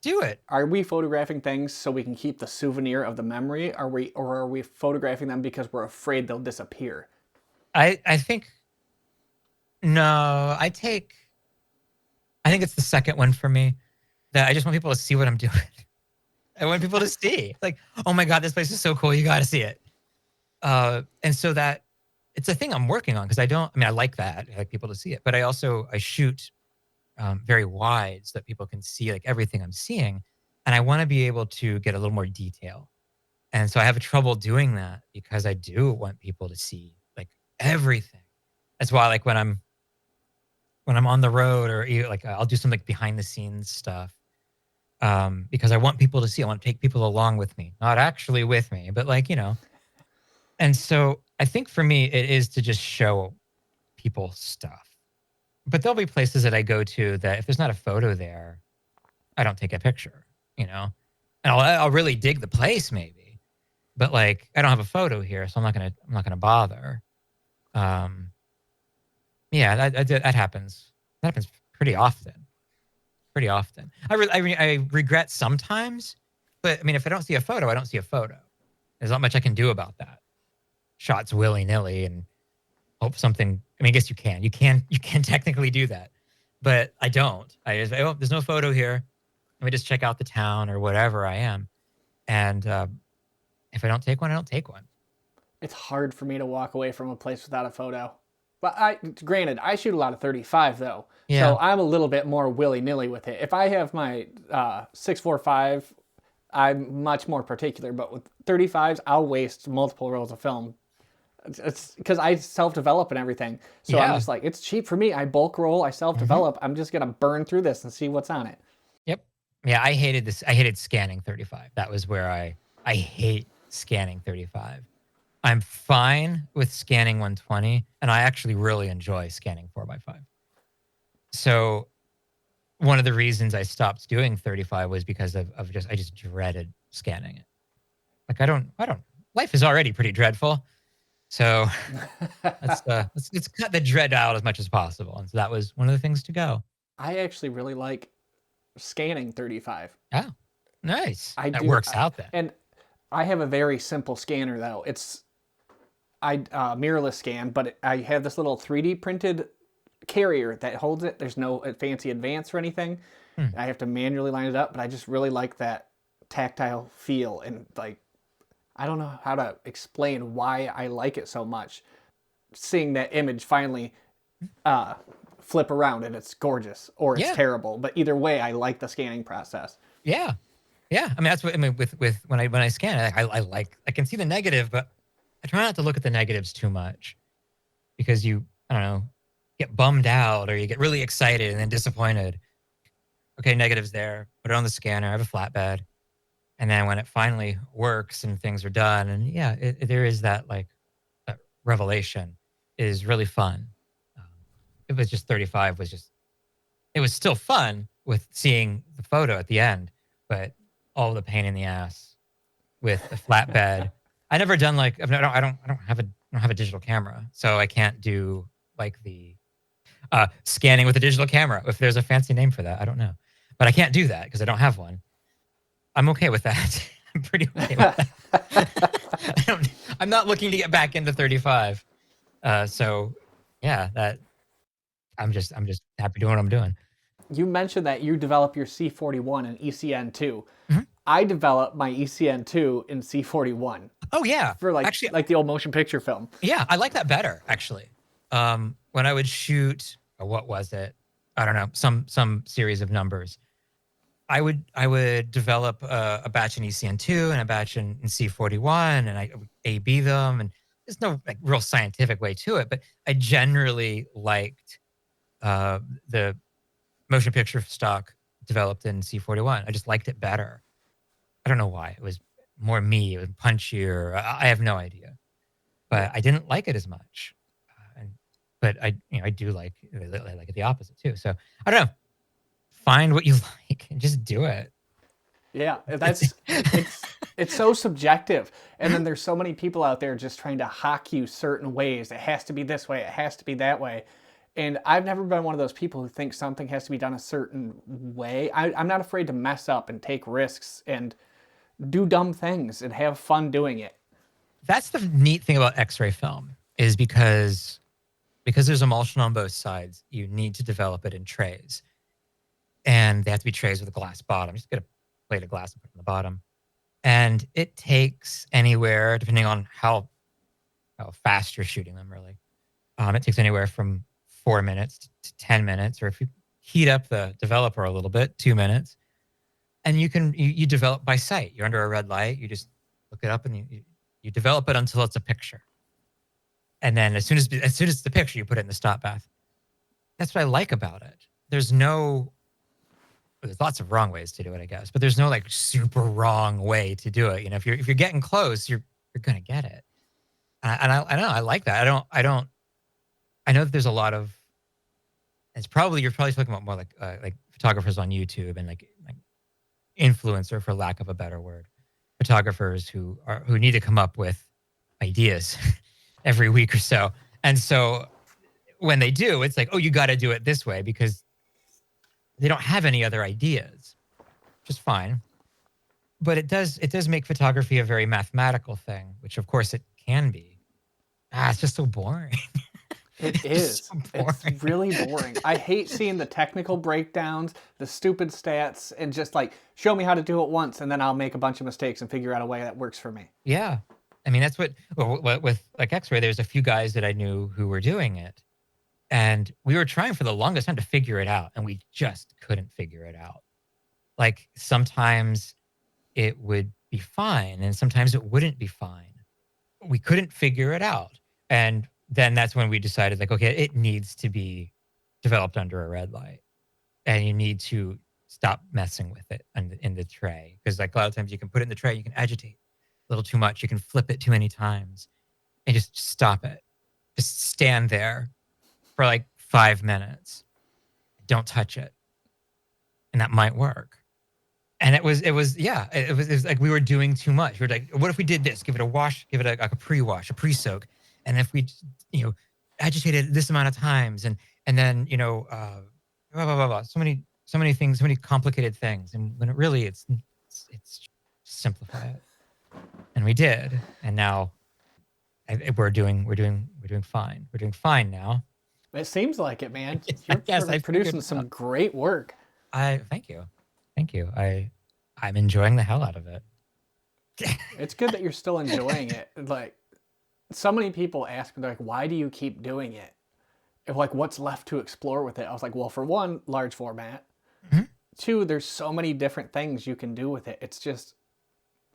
do it. Are we photographing things so we can keep the souvenir of the memory? Or are we photographing them because we're afraid they'll disappear? I think, no, I think it's the second one for me that I just want people to see what I'm doing. I want people to see, like, oh my God, this place is so cool. You got to see it. And so that it's a thing I'm working on because I like that. I like people to see it, but I shoot very wide so that people can see like everything I'm seeing. And I want to be able to get a little more detail. And so I have trouble doing that because I do want people to see like everything. That's why like when I'm on the road or like I'll do some like behind the scenes stuff because I want people to see. I want to take people along with me, not actually with me, but like. And so I think for me, it is to just show people stuff. But there'll be places that I go to that if there's not a photo there, I don't take a picture, you know? And I'll really dig the place maybe, but like I don't have a photo here, so I'm not gonna bother. Um, yeah, that happens. That happens pretty often. Pretty often. I regret sometimes, but I mean, if I don't see a photo, I don't see a photo. There's not much I can do about that. Shots willy nilly and hope something. I mean, I guess you can. You can technically do that, but I don't. Oh, there's no photo here. Let me just check out the town or whatever I am. And if I don't take one, I don't take one. It's hard for me to walk away from a place without a photo. But granted, I shoot a lot of 35 though, Yeah. so I'm a little bit more willy nilly with it. If I have my 645, I'm much more particular. But with 35s, I'll waste multiple rolls of film. It's because I self develop and everything, so I'm Yeah. just like, it's cheap for me. I bulk roll, I self develop. I'm just gonna burn through this and see what's on it. Yep. Yeah, I hated this. I hated scanning 35. That was where I hate scanning 35. I'm fine with scanning 120, and I actually really enjoy scanning 4x5. So one of the reasons I stopped doing 35 was because of just I just dreaded scanning it. Like I don't life is already pretty dreadful. So let's cut the dread out as much as possible. And so that was one of the things to go. I actually really like scanning 35. Oh, nice. I That do, works out then. and I have a very simple scanner though. It's I mirrorless scan, but I have this little 3D printed carrier that holds it. There's no fancy advance or anything. I have to manually line it up, but I just really like that tactile feel and like I don't know how to explain why I like it so much. Seeing that image finally flip around and it's gorgeous or it's Yeah. terrible, but either way, I like the scanning process. Yeah. Yeah. I mean that's what I mean with when I scan it, I like I can see the negative, but I try not to look at the negatives too much because I don't know, get bummed out or you get really excited and then disappointed. Okay, negatives there, put it on the scanner, I have a flatbed. And then when it finally works and things are done, and yeah, there is that like that revelation is really fun. Um, it was just 35 was just, it was still fun with seeing the photo at the end, but all the pain in the ass with the flatbed. I never done like I don't have a digital camera, so I can't do like the scanning with a digital camera. If there's a fancy name for that, I don't know, but I can't do that because I don't have one. I'm okay with that. I'm pretty okay with that. I'm not looking to get back into 35. So yeah, that I'm just happy doing what I'm doing. You mentioned that you develop your C41 in ECN2. Mhm. I developed my ECN2 in C41 Oh yeah, for actually, like the old motion picture film. yeah, I like that better actually. When I would shoot, what was it? I don't know, some series of numbers. I would develop a batch in ECN2 and a batch in C41, and I would A/B them. And there's no like real scientific way to it, but I generally liked the motion picture stock developed in C41. I just liked it better. I don't know why. It was more me. It was punchier. I have no idea, but I didn't like it as much. But I do like it the opposite too. So I don't know. Find what you like and just do it. Yeah, it's so subjective. And then there's so many people out there just trying to hock you certain ways. It has to be this way, it has to be that way. And I've never been one of those people who thinks something has to be done a certain way. I'm not afraid to mess up and take risks and do dumb things and have fun doing it. That's the neat thing about X-ray film is because there's emulsion on both sides, you need to develop it in trays. And they have to be trays with a glass bottom. Just get a plate of glass and put it on the bottom. And it takes anywhere, depending on how fast you're shooting them, really. It takes anywhere from 4 minutes to 10 minutes, or if you heat up the developer a little bit, 2 minutes. And you develop by sight. You're under a red light. You just look it up and you develop it until it's a picture. And then as soon as it's the picture, you put it in the stop bath. That's what I like about it. There's lots of wrong ways to do it, I guess, but there's no like super wrong way to do it. You know, if you're getting close, you're gonna get it. I don't know. I like that. I know that there's a lot of. You're probably talking about more like photographers on YouTube and like influencer, for lack of a better word, photographers who need to come up with ideas every week or so. And so when they do, it's like, oh, you got to do it this way because they don't have any other ideas, which is fine. But it does make photography a very mathematical thing, which of course it can be. It's just so boring. It It's just is. so It's boring. really boring. I hate seeing the technical breakdowns, the stupid stats, and just like show me how to do it once, and then I'll make a bunch of mistakes and figure out a way that works for me. Yeah. I mean, that's with like X-ray, there's a few guys that I knew who were doing it. And we were trying for the longest time to figure it out, and we just couldn't figure it out. Like sometimes it would be fine, and sometimes it wouldn't be fine. We couldn't figure it out. And then that's when we decided, like, okay, it needs to be developed under a red light, and you need to stop messing with it in the tray. Because, like, a lot of times you can put it in the tray, you can agitate a little too much, you can flip it too many times, and just stop it. Just stand there for like 5 minutes. Don't touch it. And that might work. And it was like we were doing too much. We were like, what if we did this? Give it a wash, give it like a pre-wash, a pre-soak. And if we, you know, agitated this amount of times and then, blah, blah, blah, blah. So many things, so many complicated things. And when it really it's simplify it. And we did. And now we're doing fine. We're doing fine now. It seems like it, man. I You're guess I figured producing it out. some great work. I thank you. Thank you. I'm enjoying the hell out of it. It's good that you're still enjoying it. Like, so many people ask me, like, why do you keep doing it? If, like, what's left to explore with it? I was like, well, for one, large format. Mhm. Two, there's so many different things you can do with it. It's just,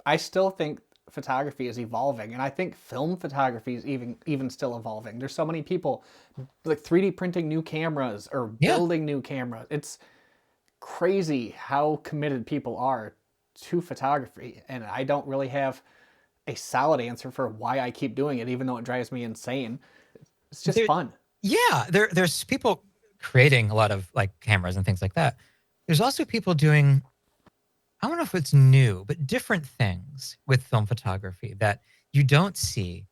I still think photography is evolving, and I think film photography is even still evolving. There's so many people like 3D printing new cameras or Yeah. building new cameras. It's crazy how committed people are to photography, and I don't really have a solid answer for why I keep doing it, even though it drives me insane. It's just There, fun. yeah, there's people creating a lot of like cameras and things like that. There's also people doing, I don't know if it's new, but different things with film photography that you don't see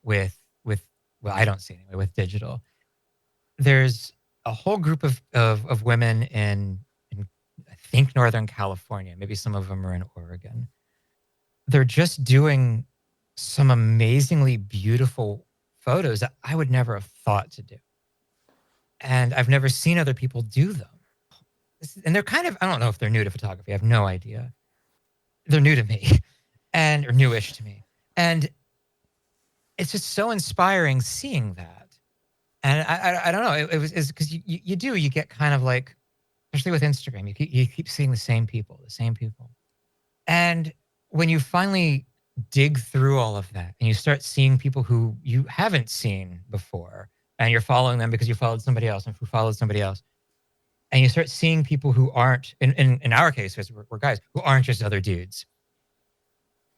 with well, I don't see anyway with digital. There's a whole group of women in I think Northern California, maybe some of them are in Oregon. They're just doing some amazingly beautiful photos that I would never have thought to do. And I've never seen other people do them. And they're kind of, I don't know if they're new to photography. I have no idea. They're new to me or newish to me. And it's just so inspiring seeing that. And I don't know. It was because you get kind of like, especially with Instagram, you keep seeing the same people, the same people. And when you finally dig through all of that and you start seeing people who you haven't seen before, and you're following them because you followed somebody else and who followed somebody else, and you start seeing people who aren't, in our case, because we're guys, who aren't just other dudes.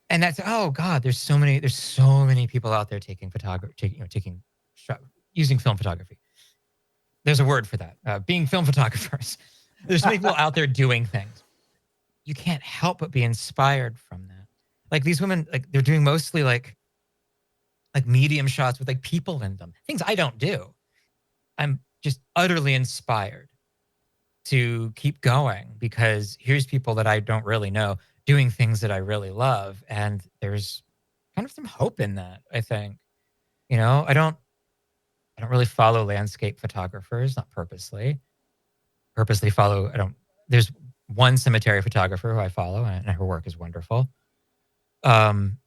And that's, oh God, there's so many people out there taking photography, using film photography. There's a word for that, being film photographers. There's so many people out there doing things. You can't help but be inspired from that. Like these women, like they're doing mostly like medium shots with like people in them, things I don't do. I'm just utterly inspired to keep going because here's people that I don't really know doing things that I really love. And there's kind of some hope in that, I think. I don't really follow landscape photographers, not purposely. Purposely follow, I don't, there's one cemetery photographer who I follow, and her work is wonderful. Um,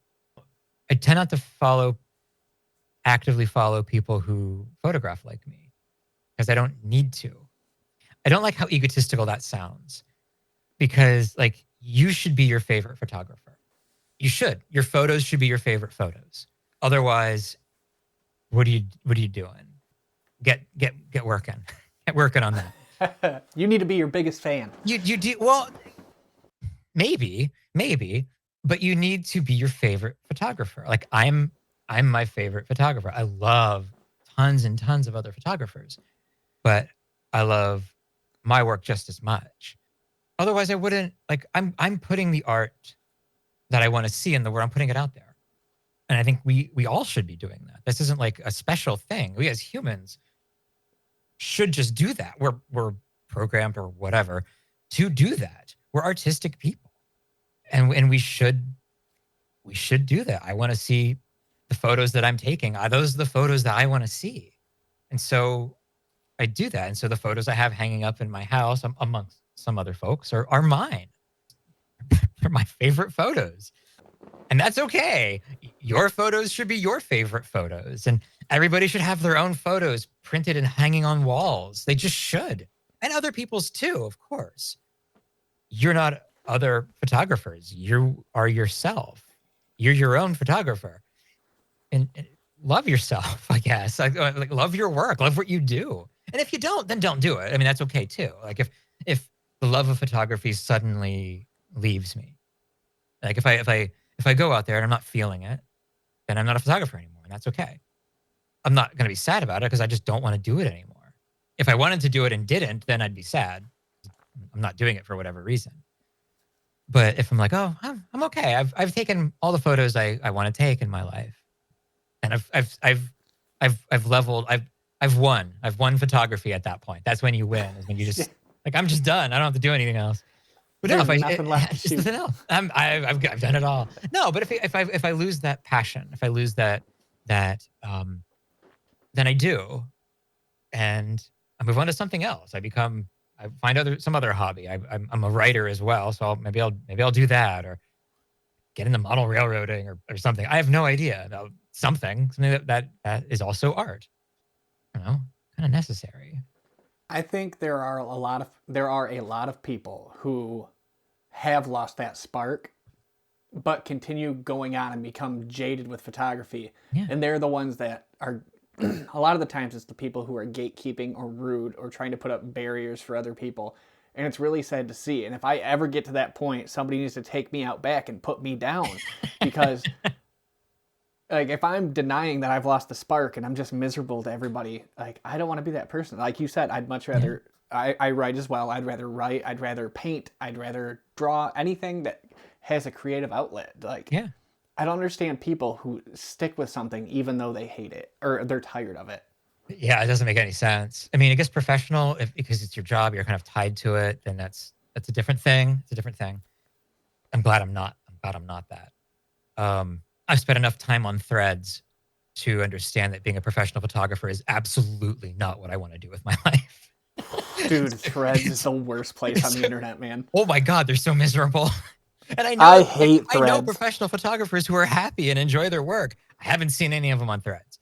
I tend not to actively follow people who photograph like me because I don't need to. I don't like how egotistical that sounds because, like, you should be your favorite photographer. You should. Your photos should be your favorite photos. Otherwise, what are you doing? Get working. Get working on that. You need to be your biggest fan. You do well. Maybe, but you need to be your favorite photographer. Like I'm I'm my favorite photographer. I love tons and tons of other photographers, but I love my work just as much. Otherwise, I wouldn't like. I'm putting the art that I want to see in the world. I'm putting it out there, and I think we all should be doing that. This isn't like a special thing. We as humans should just do that. We're programmed or whatever to do that. We're artistic people, and we should do that. I want to see the photos that I'm taking. Those are the photos that I want to see, and so I do that. And so the photos I have hanging up in my house, amongst some other folks, are mine. They're my favorite photos. And that's okay. Your photos should be your favorite photos. And everybody should have their own photos printed and hanging on walls. They just should. And other people's too, of course. You're not other photographers. You are yourself. You're your own photographer. And love yourself, I guess. Like love your work, love what you do. And if you don't, then don't do it. I mean, that's okay too. Like if the love of photography suddenly leaves me, like if I go out there and I'm not feeling it, then I'm not a photographer anymore, and that's okay. I'm not going to be sad about it because I just don't want to do it anymore. If I wanted to do it and didn't, then I'd be sad. I'm not doing it for whatever reason. But if I'm like, oh, I'm okay. I've taken all the photos I want to take in my life, and I've leveled. I've won. I've won photography at that point. That's when you win. Is when you just like I'm just done. I don't have to do anything else. But There's no, nothing left to it's shoot. nothing else. I've done it all. No, but if I lose that passion, if I lose that then I do, and I move on to something else. I find some other hobby. I'm a writer as well, so maybe I'll do that or get into model railroading or something. I have no idea. Something that is also art. You know, kind of necessary. I think there are a lot of people who have lost that spark but continue going on and become jaded with photography. Yeah. And they're the ones that are a lot of the times it's the people who are gatekeeping or rude or trying to put up barriers for other people. And it's really sad to see. And if I ever get to that point, somebody needs to take me out back and put me down because like if I'm denying that I've lost the spark and I'm just miserable to everybody, like I don't want to be that person. Like you said, I'd much rather I write as well. I'd rather write, I'd rather paint, I'd rather draw, anything that has a creative outlet. Like Yeah. I don't understand people who stick with something even though they hate it or they're tired of it. Yeah, it doesn't make any sense. I mean, I guess professional, because it's your job, you're kind of tied to it, then that's a different thing. It's a different thing. I'm glad I'm not. I'm glad I'm not that. I've spent enough time on Threads to understand that being a professional photographer is absolutely not what I want to do with my life. Dude, Threads is the worst place on the internet, man. Oh my God, they're so miserable. And I hate I know Threads. professional photographers who are happy and enjoy their work. I haven't seen any of them on Threads.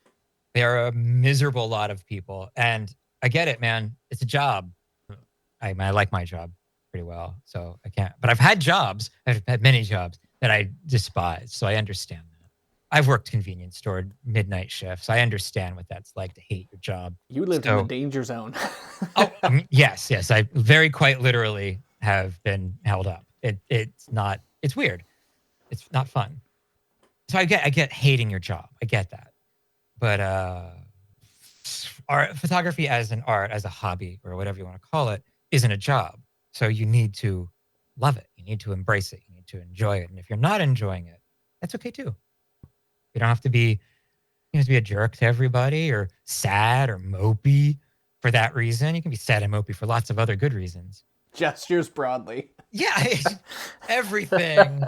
They are a miserable lot of people. And I get it, man. It's a job. I like my job pretty well, so I can't. But I've had jobs. I've had many jobs that I despise, so I understand that. I've worked convenience store midnight shifts. I understand what that's like to hate your job. You lived in the danger zone. Yes. I very quite literally have been held up. It's weird. It's not fun. So I get hating your job. I get that. But art, photography as an art, as a hobby, or whatever you want to call it, isn't a job. So you need to love it. You need to embrace it. You need to enjoy it. And if you're not enjoying it, that's okay too. You don't have to be a jerk to everybody or sad or mopey for that reason. You can be sad and mopey for lots of other good reasons. Gestures broadly. Yeah, everything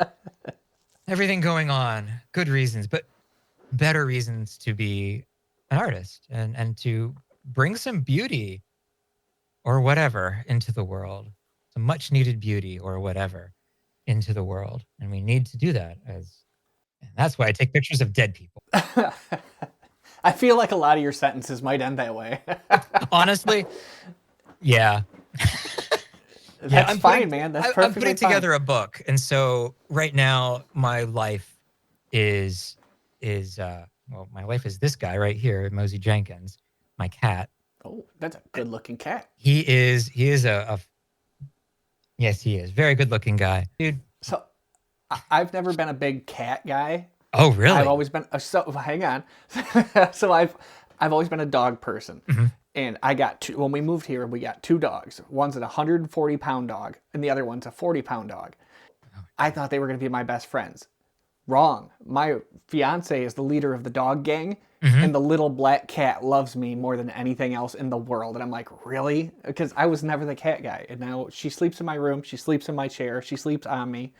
going on, good reasons, but better reasons to be an artist and to bring some beauty or whatever into the world, some much needed beauty or whatever into the world. And we need to do that and that's why I take pictures of dead people. I feel like a lot of your sentences might end that way. Honestly, yeah. That's fine, man. That's perfectly I'm putting together a book. And so right now my life is my life is this guy right here, Mosey Jenkins, my cat. Oh, that's a good looking cat. He is yes, he is. Very good looking guy. Dude. So I've never been a big cat guy. Oh, I've really? always been so hang on. So I've always been a dog person. Hmm. And I got two when we moved here, we got two dogs. One's a 140-pound dog and the other one's a 40-pound dog. Oh, I thought they were going to be my best friends. Wrong. My fiance is the leader of the dog gang, hmm. and the little black cat loves me more than anything else in the world. And I'm like, really? Because I was never the cat guy. And now she sleeps in my room, she sleeps in my chair, she sleeps on me.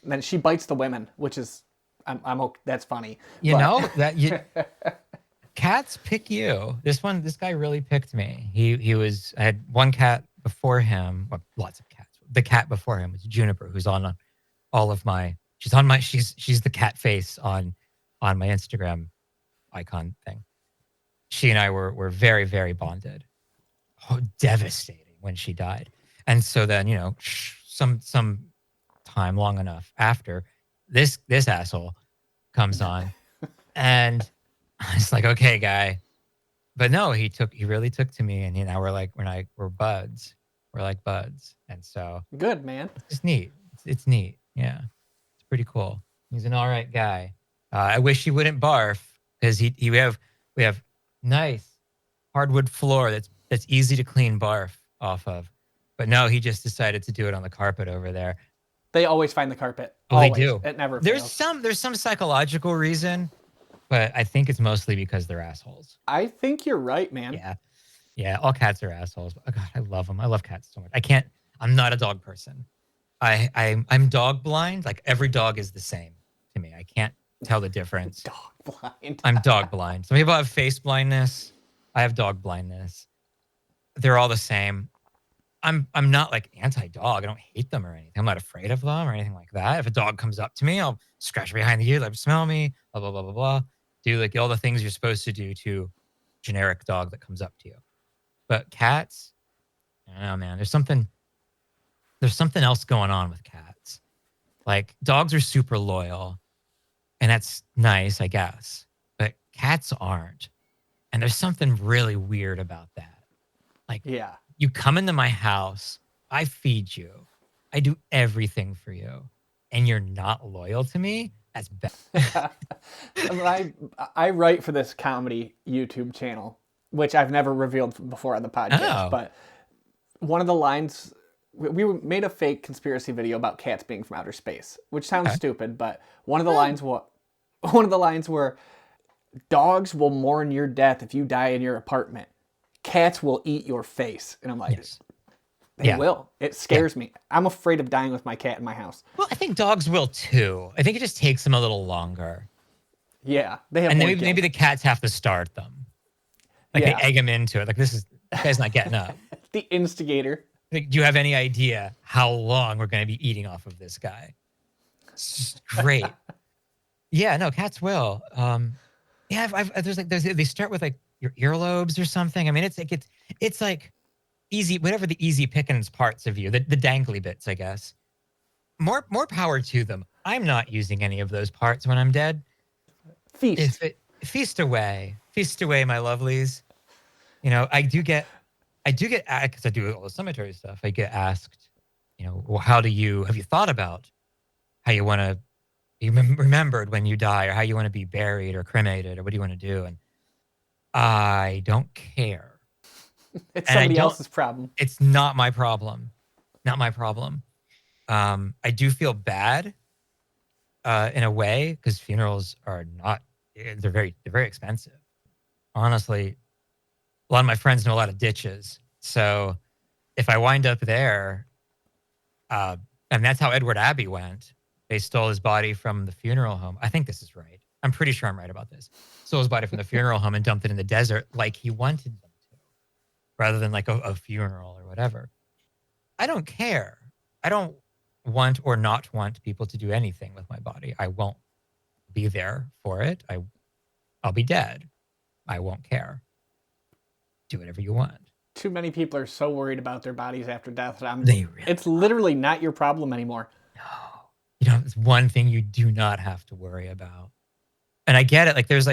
And then she bites the women, which is, I'm okay. That's funny. You But know that you cats pick you. This guy really picked me. He was. I had one cat before him. Well, lots of cats. The cat before him was Juniper, who's on all of my. She's on my. She's the cat face on my Instagram icon thing. She and I were very very bonded. Oh, devastating when she died. And so then some time long enough after this asshole comes on, and I was like, okay, guy. But no, he really took to me, and now we're buds. We're like buds, and so good, man. it's just neat. It's neat. Yeah, it's pretty cool. He's an all right guy. I wish he wouldn't barf because we have nice hardwood floor that's easy to clean barf off of. But no, he just decided to do it on the carpet over there. They always find the carpet. Oh, they Always. do. It never There's fails. some psychological reason, but I think it's mostly because they're assholes. I think you're right, man. Yeah. Yeah, all cats are assholes. But, oh God, I love them. I love cats so much. I can't. I'm not a dog person. I'm dog blind. Like every dog is the same to me. I can't tell the difference. Dog blind. I'm dog blind. Some people have face blindness. I have dog blindness. They're all the same. I'm not like anti-dog. I don't hate them or anything. I'm not afraid of them or anything like that. If a dog comes up to me, I'll scratch behind the ear, let them smell me, blah blah blah blah blah. Do like all the things you're supposed to do to generic dog that comes up to you. But cats, I don't know, man. There's something else going on with cats. Like dogs are super loyal, and that's nice, I guess. But cats aren't. And there's something really weird about that. Like Yeah. you come into my house, I feed you, I do everything for you, and you're not loyal to me? That's bad. I write for this comedy YouTube channel, which I've never revealed before on the podcast. Oh, But one of the lines, we made a fake conspiracy video about cats being from outer space, which sounds okay. stupid. But one of the lines, one of the lines were, "Dogs will mourn your death if you die in your apartment. Cats will eat your face." And I'm like, Yes. they Yeah. will. It Yeah. scares me. I'm afraid of dying with my cat in my house. Well, I think dogs will too. I think it just takes them a little longer. Yeah, they have And then more maybe guilt. the cats have to start them. Like they Yeah, egg him into it. Like this guy's not getting up. the instigator. Like, do you have any idea how long we're going to be eating off of this guy? It's just great. Yeah, no, cats will. Yeah, they start with like your earlobes or something. I mean, it's like easy, whatever the easy pickings parts of you, the dangly bits, I guess. More power to them. I'm not using any of those parts when I'm dead. Feast. If it feast away, my lovelies. I do get because I do all the cemetery stuff. I get asked, well, have you thought about how you want to be remembered when you die, or how you want to be buried or cremated, or what do you want to do? And I don't care, It's and I somebody don't. else's problem. It's not my problem. Not my problem. I do feel bad in a way because funerals are not. They're very expensive. Honestly, a lot of my friends know a lot of ditches. So if I wind up there, uh, and that's how Edward Abbey went. They stole his body from the funeral home. I think this is right. I'm pretty sure I'm right about this. Stole his body from the funeral home and dumped it in the desert like he wanted them to, rather than like a funeral or whatever. I don't care. I don't want or not want people to do anything with my body. I won't be there for it. I'll be dead. I won't care. Do whatever you want. Too many people are so worried about their bodies after death that They really it's literally not your problem anymore. no. It's one thing you do not have to worry about. And I get it. Like there's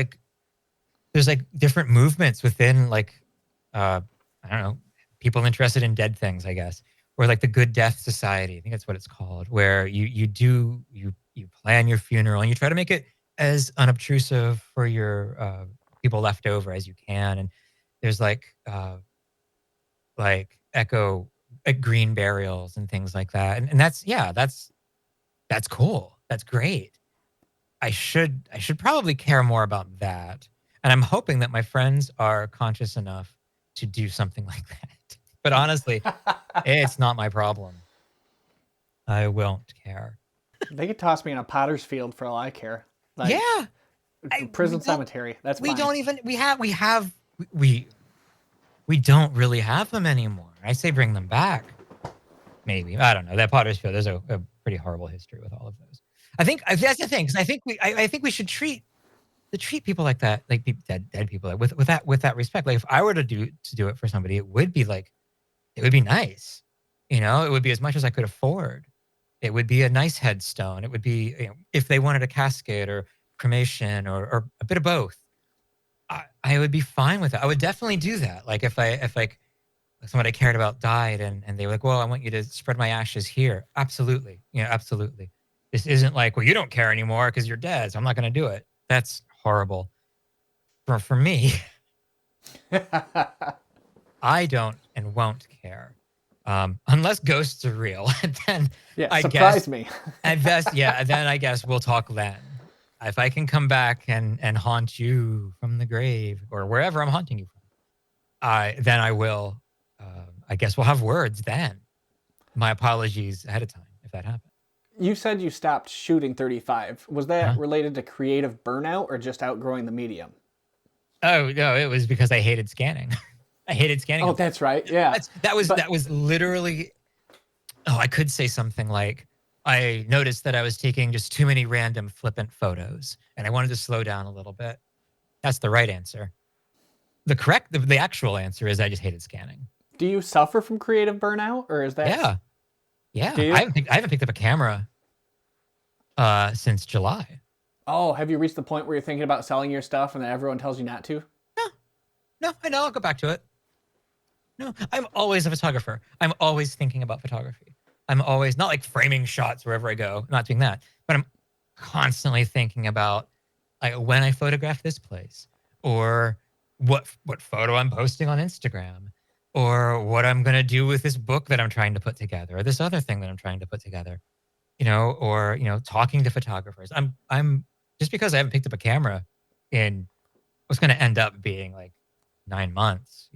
different movements within I don't know, people interested in dead things, I guess. Or like the Good Death Society. I think that's what it's called, where you plan your funeral and you try to make it as unobtrusive for your people left over as you can. And there's like echo green burials and things like that. And that's cool. That's great. I should probably care more about that. And I'm hoping that my friends are conscious enough to do something like that. But honestly, it's not my problem. I won't care. They could toss me in a potter's field for all I care. Like Yeah. I prison cemetery. That's we fine. don't even we we don't really have them anymore. I say bring them back. Maybe. I don't know. That Potter's Field, there's a pretty horrible history with all of those. I think that's the thing, because I think we should treat people like that, like dead people, like, with that respect. Like if I were to do it for somebody, it would be nice. You know, it would be as much as I could afford. It would be a nice headstone. It would be, if they wanted a casket or cremation or a bit of both, I would be fine with it. I would definitely do that. Like if like someone I cared about died and they were like, well, I want you to spread my ashes here. Absolutely. Yeah, absolutely. This isn't like, well, you don't care anymore because you're dead, so I'm not going to do it. That's horrible. For me, I don't and won't care. Unless ghosts are real. Then Yeah, I surprise guess, me. then I guess we'll talk then. If I can come back and haunt you from the grave or wherever I'm haunting you from, then I will. I guess we'll have words then. My apologies ahead of time if that happens. You said you stopped shooting 35. Was that Huh? related to creative burnout or just outgrowing the medium? Oh no, it was because I hated scanning. I hated scanning. Oh, that's right. Yeah. That But was literally. Oh, I could say something like, I noticed that I was taking just too many random flippant photos, and I wanted to slow down a little bit. That's the right answer. The actual answer is I just hated scanning. do you suffer from creative burnout or is that Yeah, do yeah. you? I haven't picked up a camera since July. Oh, have you reached the point where you're thinking about selling your stuff and then everyone tells you not to? No, no, I know. I'll go back to it. No, I'm always a photographer. I'm always thinking about photography. I'm always not like framing shots wherever I go. I'm not doing that, but I'm constantly thinking about like when I photograph this place, or what photo I'm posting on Instagram, or what I'm gonna do with this book that I'm trying to put together, or this other thing that I'm trying to put together. Or talking to photographers. I'm just because I haven't picked up a camera in what's going to end up being like 9 months.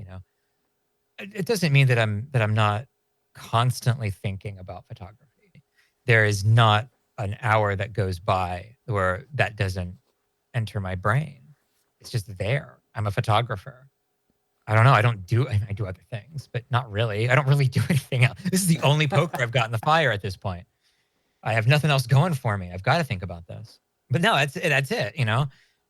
It doesn't mean that I'm not constantly thinking about photography. There is not an hour that goes by where that doesn't enter my brain. It's just there. I'm a photographer. I don't know. I do other things, but not really. I don't really do anything else. This is the only poker I've got in the fire at this point. I have nothing else going for me. I've got to think about this. But no, that's it.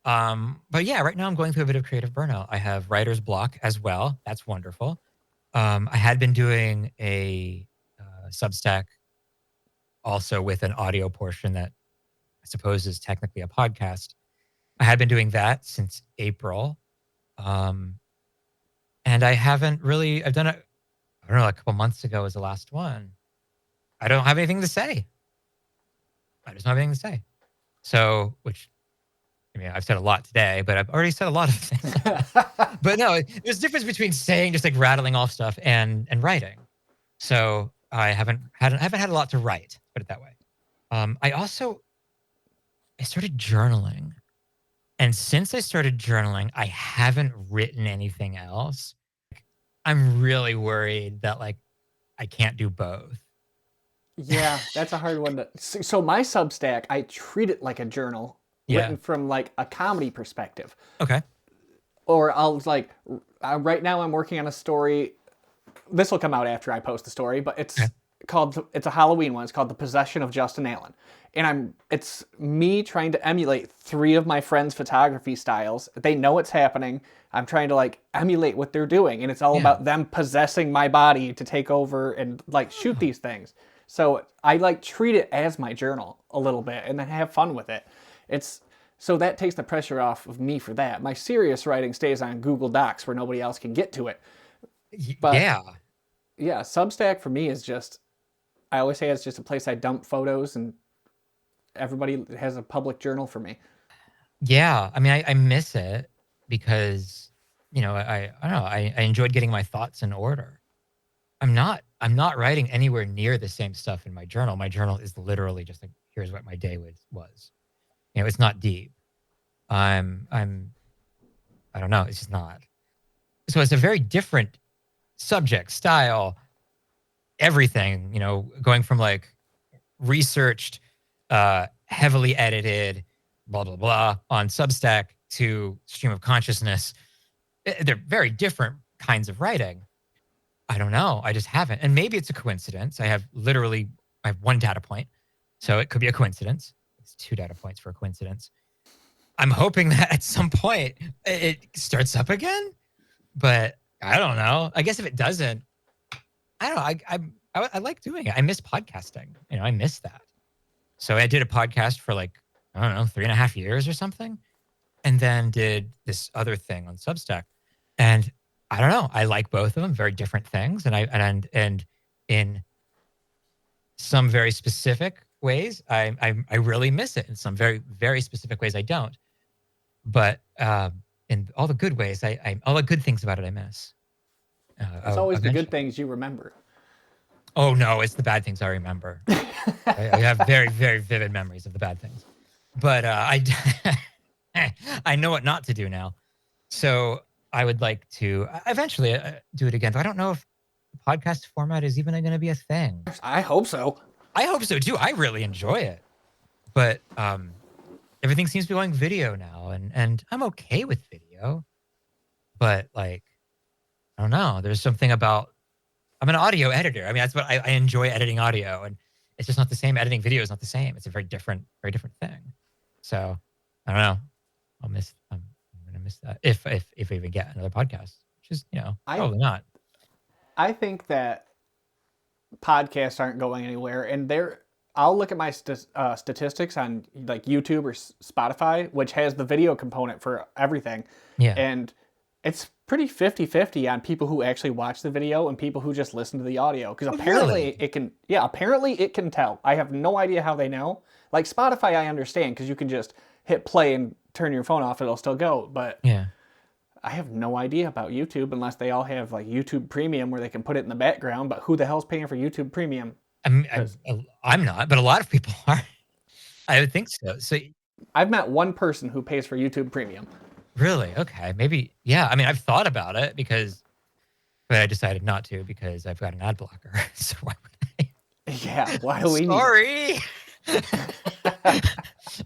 But yeah, right now I'm going through a bit of creative burnout. I have writer's block as well. That's wonderful. I had been doing a Substack also with an audio portion that I suppose is technically a podcast. I had been doing that since April. Um, and I've done it, I don't know, a couple months ago was the last one. I don't have anything to say. I just don't have anything to say. So, I've said a lot today, but I've already said a lot of things. But no, there's a difference between saying, just like rattling off stuff, and writing. So I haven't had a lot to write, put it that way. I started journaling, and since I started journaling, I haven't written anything else. I'm really worried that like I can't do both. Yeah, that's a hard one to. So my Substack, I treat it like a journal Yeah. written from like a comedy perspective. Okay. Or I'll like right now I'm working on a story. This will come out after I post the story, but Okay. it's a Halloween one. It's called The Possession of Justin Allen. And it's me trying to emulate three of my friends' photography styles. They know it's happening. I'm trying to like emulate what they're doing, and it's all Yeah. about them possessing my body to take over and like shoot these things. So I like treat it as my journal a little bit and then have fun with it. It's so that takes the pressure off of me for that. My serious writing stays on Google Docs where nobody else can get to it. But Yeah. yeah, Substack for me is just I always say it's just a place I dump photos and everybody has a public journal for me. Yeah, I mean, I miss it because, I don't know, I enjoyed getting my thoughts in order. I'm not writing anywhere near the same stuff in my journal. My journal is literally just like, here's what my day was. It's not deep. I'm I don't know, it's just not. So it's a very different subject, style, everything, going from like researched, heavily edited, blah, blah, blah, on Substack to stream of consciousness. They're very different kinds of writing. I don't know. I just haven't. And maybe it's a coincidence. I have one data point. So it could be a coincidence. It's 2 data points for a coincidence. I'm hoping that at some point it starts up again, but I don't know. I guess if it doesn't, I don't know. I like doing it. I miss podcasting. I miss that. So I did a podcast for like, I don't know, 3.5 years or something, and then did this other thing on Substack. And I don't know. I like both of them, very different things. And in some very specific ways, I really miss it. In some very, very specific ways, I don't. But in all the good ways, all the good things about it, I miss. It's always the good Eventually. things you remember. Oh no, it's the bad things I remember. I have very, very vivid memories of the bad things, but I know what not to do now. So I would like to eventually do it again. But I don't know if the podcast format is even going to be a thing. I hope so. I hope so too. I really enjoy it, but everything seems to be going video now, and I'm okay with video, but like I don't know. There's something about I'm an audio editor. I mean, that's what I enjoy editing audio, and it's just not the same. Editing video is not the same. It's a very different thing. So I don't know. I'm gonna miss that if we even get another podcast, which is I probably not. I think that podcasts aren't going anywhere, and I'll look at my statistics on like YouTube or Spotify, which has the video component for everything, Yeah. and it's pretty 50-50 on people who actually watch the video and people who just listen to the audio, because apparently Really? apparently it can tell. I have no idea how they know. Like Spotify I understand, because you can just hit play and turn your phone off, it'll still go, but Yeah. I have no idea about YouTube unless they all have like YouTube Premium where they can put it in the background. But who the hell's paying for YouTube Premium? I'm not, but a lot of people are. I would think so. So I've met one person who pays for YouTube Premium. really, okay, maybe. Yeah. I mean, I've thought about it but I decided not to because I've got an ad blocker. So why would I? Yeah, why do we Sorry.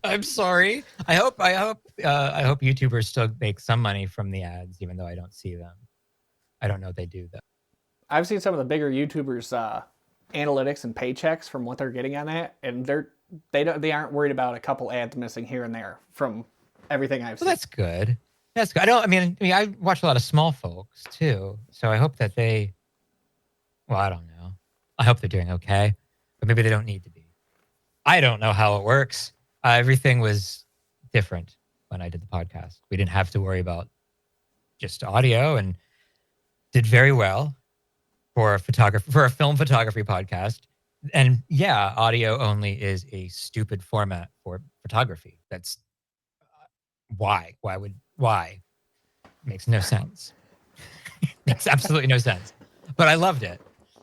I'm sorry. I hope YouTubers still make some money from the ads, even though I don't see them. I don't know if they do though. I've seen some of the bigger YouTubers analytics and paychecks from what they're getting on that, and they aren't worried about a couple ads missing here and there from everything I've seen. Well, that's good. That's good. I mean, I watch a lot of small folks too, so I hope that they. Well, I don't know. I hope they're doing okay, but maybe they don't need to be. I don't know how it works. Everything was different when I did the podcast. We didn't have to worry about just audio, and did very well for a film photography podcast. And yeah, audio only is a stupid format for photography. That's why? Why? Makes no sense. Makes absolutely no sense. But I loved it.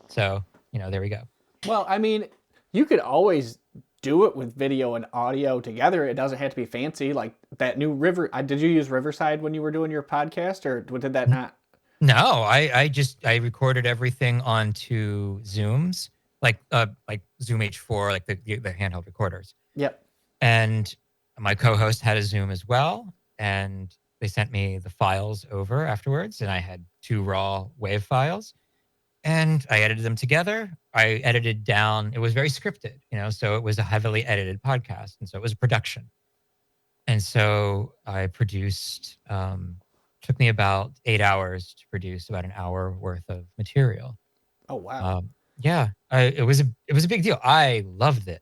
So, there we go. Well, I mean, you could always do it with video and audio together. It doesn't have to be fancy. Like that new River. Did you use Riverside when you were doing your podcast, or did that not? No, I recorded everything onto Zooms, like Zoom H4, like the handheld recorders. Yep. And my co-host had a Zoom as well, and they sent me the files over afterwards, and I had 2 raw WAV files, and I edited them together. I edited down. It was very scripted, so it was a heavily edited podcast, and so it was a production. And so I produced. Took me about 8 hours to produce about an hour worth of material. Oh wow. Yeah, it was a big deal. I loved it.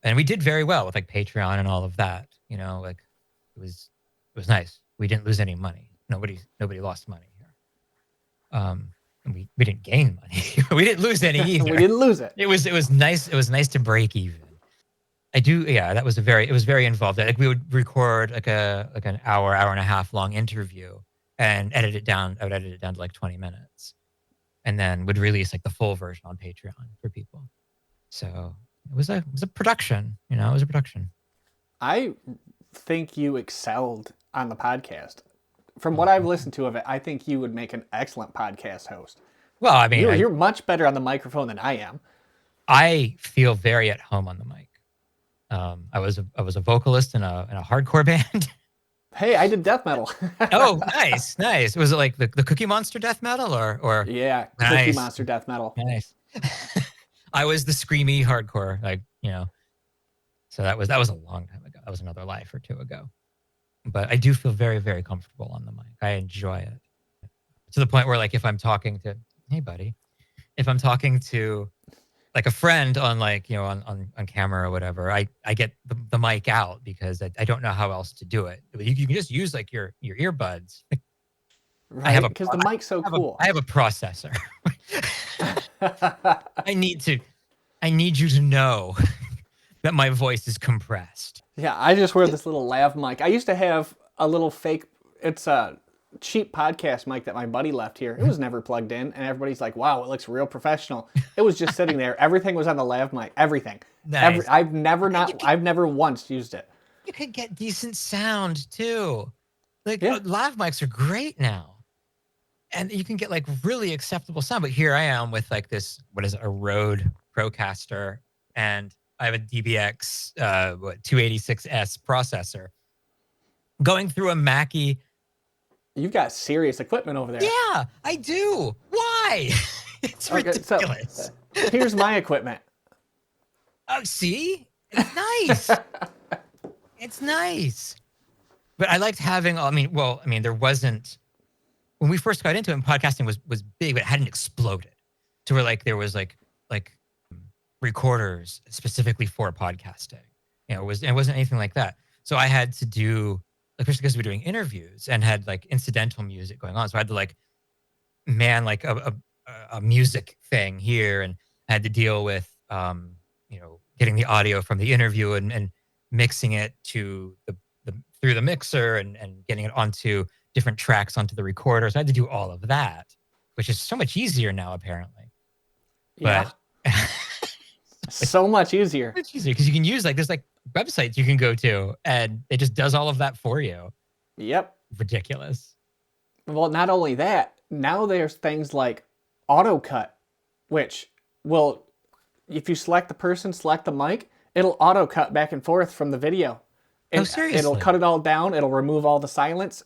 And we did very well with like Patreon and all of that. Like it was nice. We didn't lose any money. Nobody lost money here. And we didn't gain money. We didn't lose any either. We didn't lose it. It was nice. It was nice to break even. I do. Yeah, it was very involved. Like we would record like an hour and a half long interview and edit it down. I would edit it down to like 20 minutes, and then would release like the full version on Patreon for people. So it was a production. You know, it was a production. I think you excelled on the podcast. From Oh, what I've thank you. listened to of it, I think you would make an excellent podcast host. Well, I mean, You're much better on the microphone than I am. I feel very at home on the mic. I was a vocalist in a hardcore band. Hey, I did death metal. Oh, nice. Was it like the Cookie Monster death metal or Yeah, Cookie nice, Monster death metal. nice? I was the screamy hardcore, like So that was a long time ago. That was another life or two ago. But I do feel very, very comfortable on the mic. I enjoy it to the point where, like, if I'm talking to, hey, buddy, if I'm talking to like a friend on on camera or whatever, I get the mic out because I don't know how else to do it. You can just use like your earbuds. Right? Because the mic's so cool. I have a processor. I need you to know that my voice is compressed. Yeah, I just wear this little lav mic. I used to have a little fake, it's a cheap podcast mic that my buddy left here. It was never plugged in, and everybody's like, wow, it looks real professional. It was just sitting there. Everything was on the lav mic. Everything. Nice. I've never once used it. You could get decent sound too. Like Yeah. lav mics are great now. And you can get like really acceptable sound. But here I am with like this, what is it, a Rode Procaster, and I have a DBX 286S processor going through a Mackie. You've got serious equipment over there. Yeah, I do. Why? It's ridiculous. So, here's my equipment. Oh, see? It's nice. It's nice. But I liked having, there wasn't, when we first got into it, and podcasting was big, but it hadn't exploded to where like there was like recorders specifically for podcasting. It wasn't anything like that. So I had to do, especially because we were doing interviews and had like incidental music going on. So I had to like man like a music thing here, and I had to deal with getting the audio from the interview and mixing it to the through the mixer and getting it onto different tracks onto the recorder. So I had to do all of that, which is so much easier now, apparently. Yeah. But so much easier. It's easier because you can use there's like websites you can go to and it just does all of that for you. Yep. Ridiculous. Well, not only that, now there's things like auto cut, which will, if you select the mic, it'll auto cut back and forth from the video. And seriously? It'll cut it all down. It'll remove all the silence.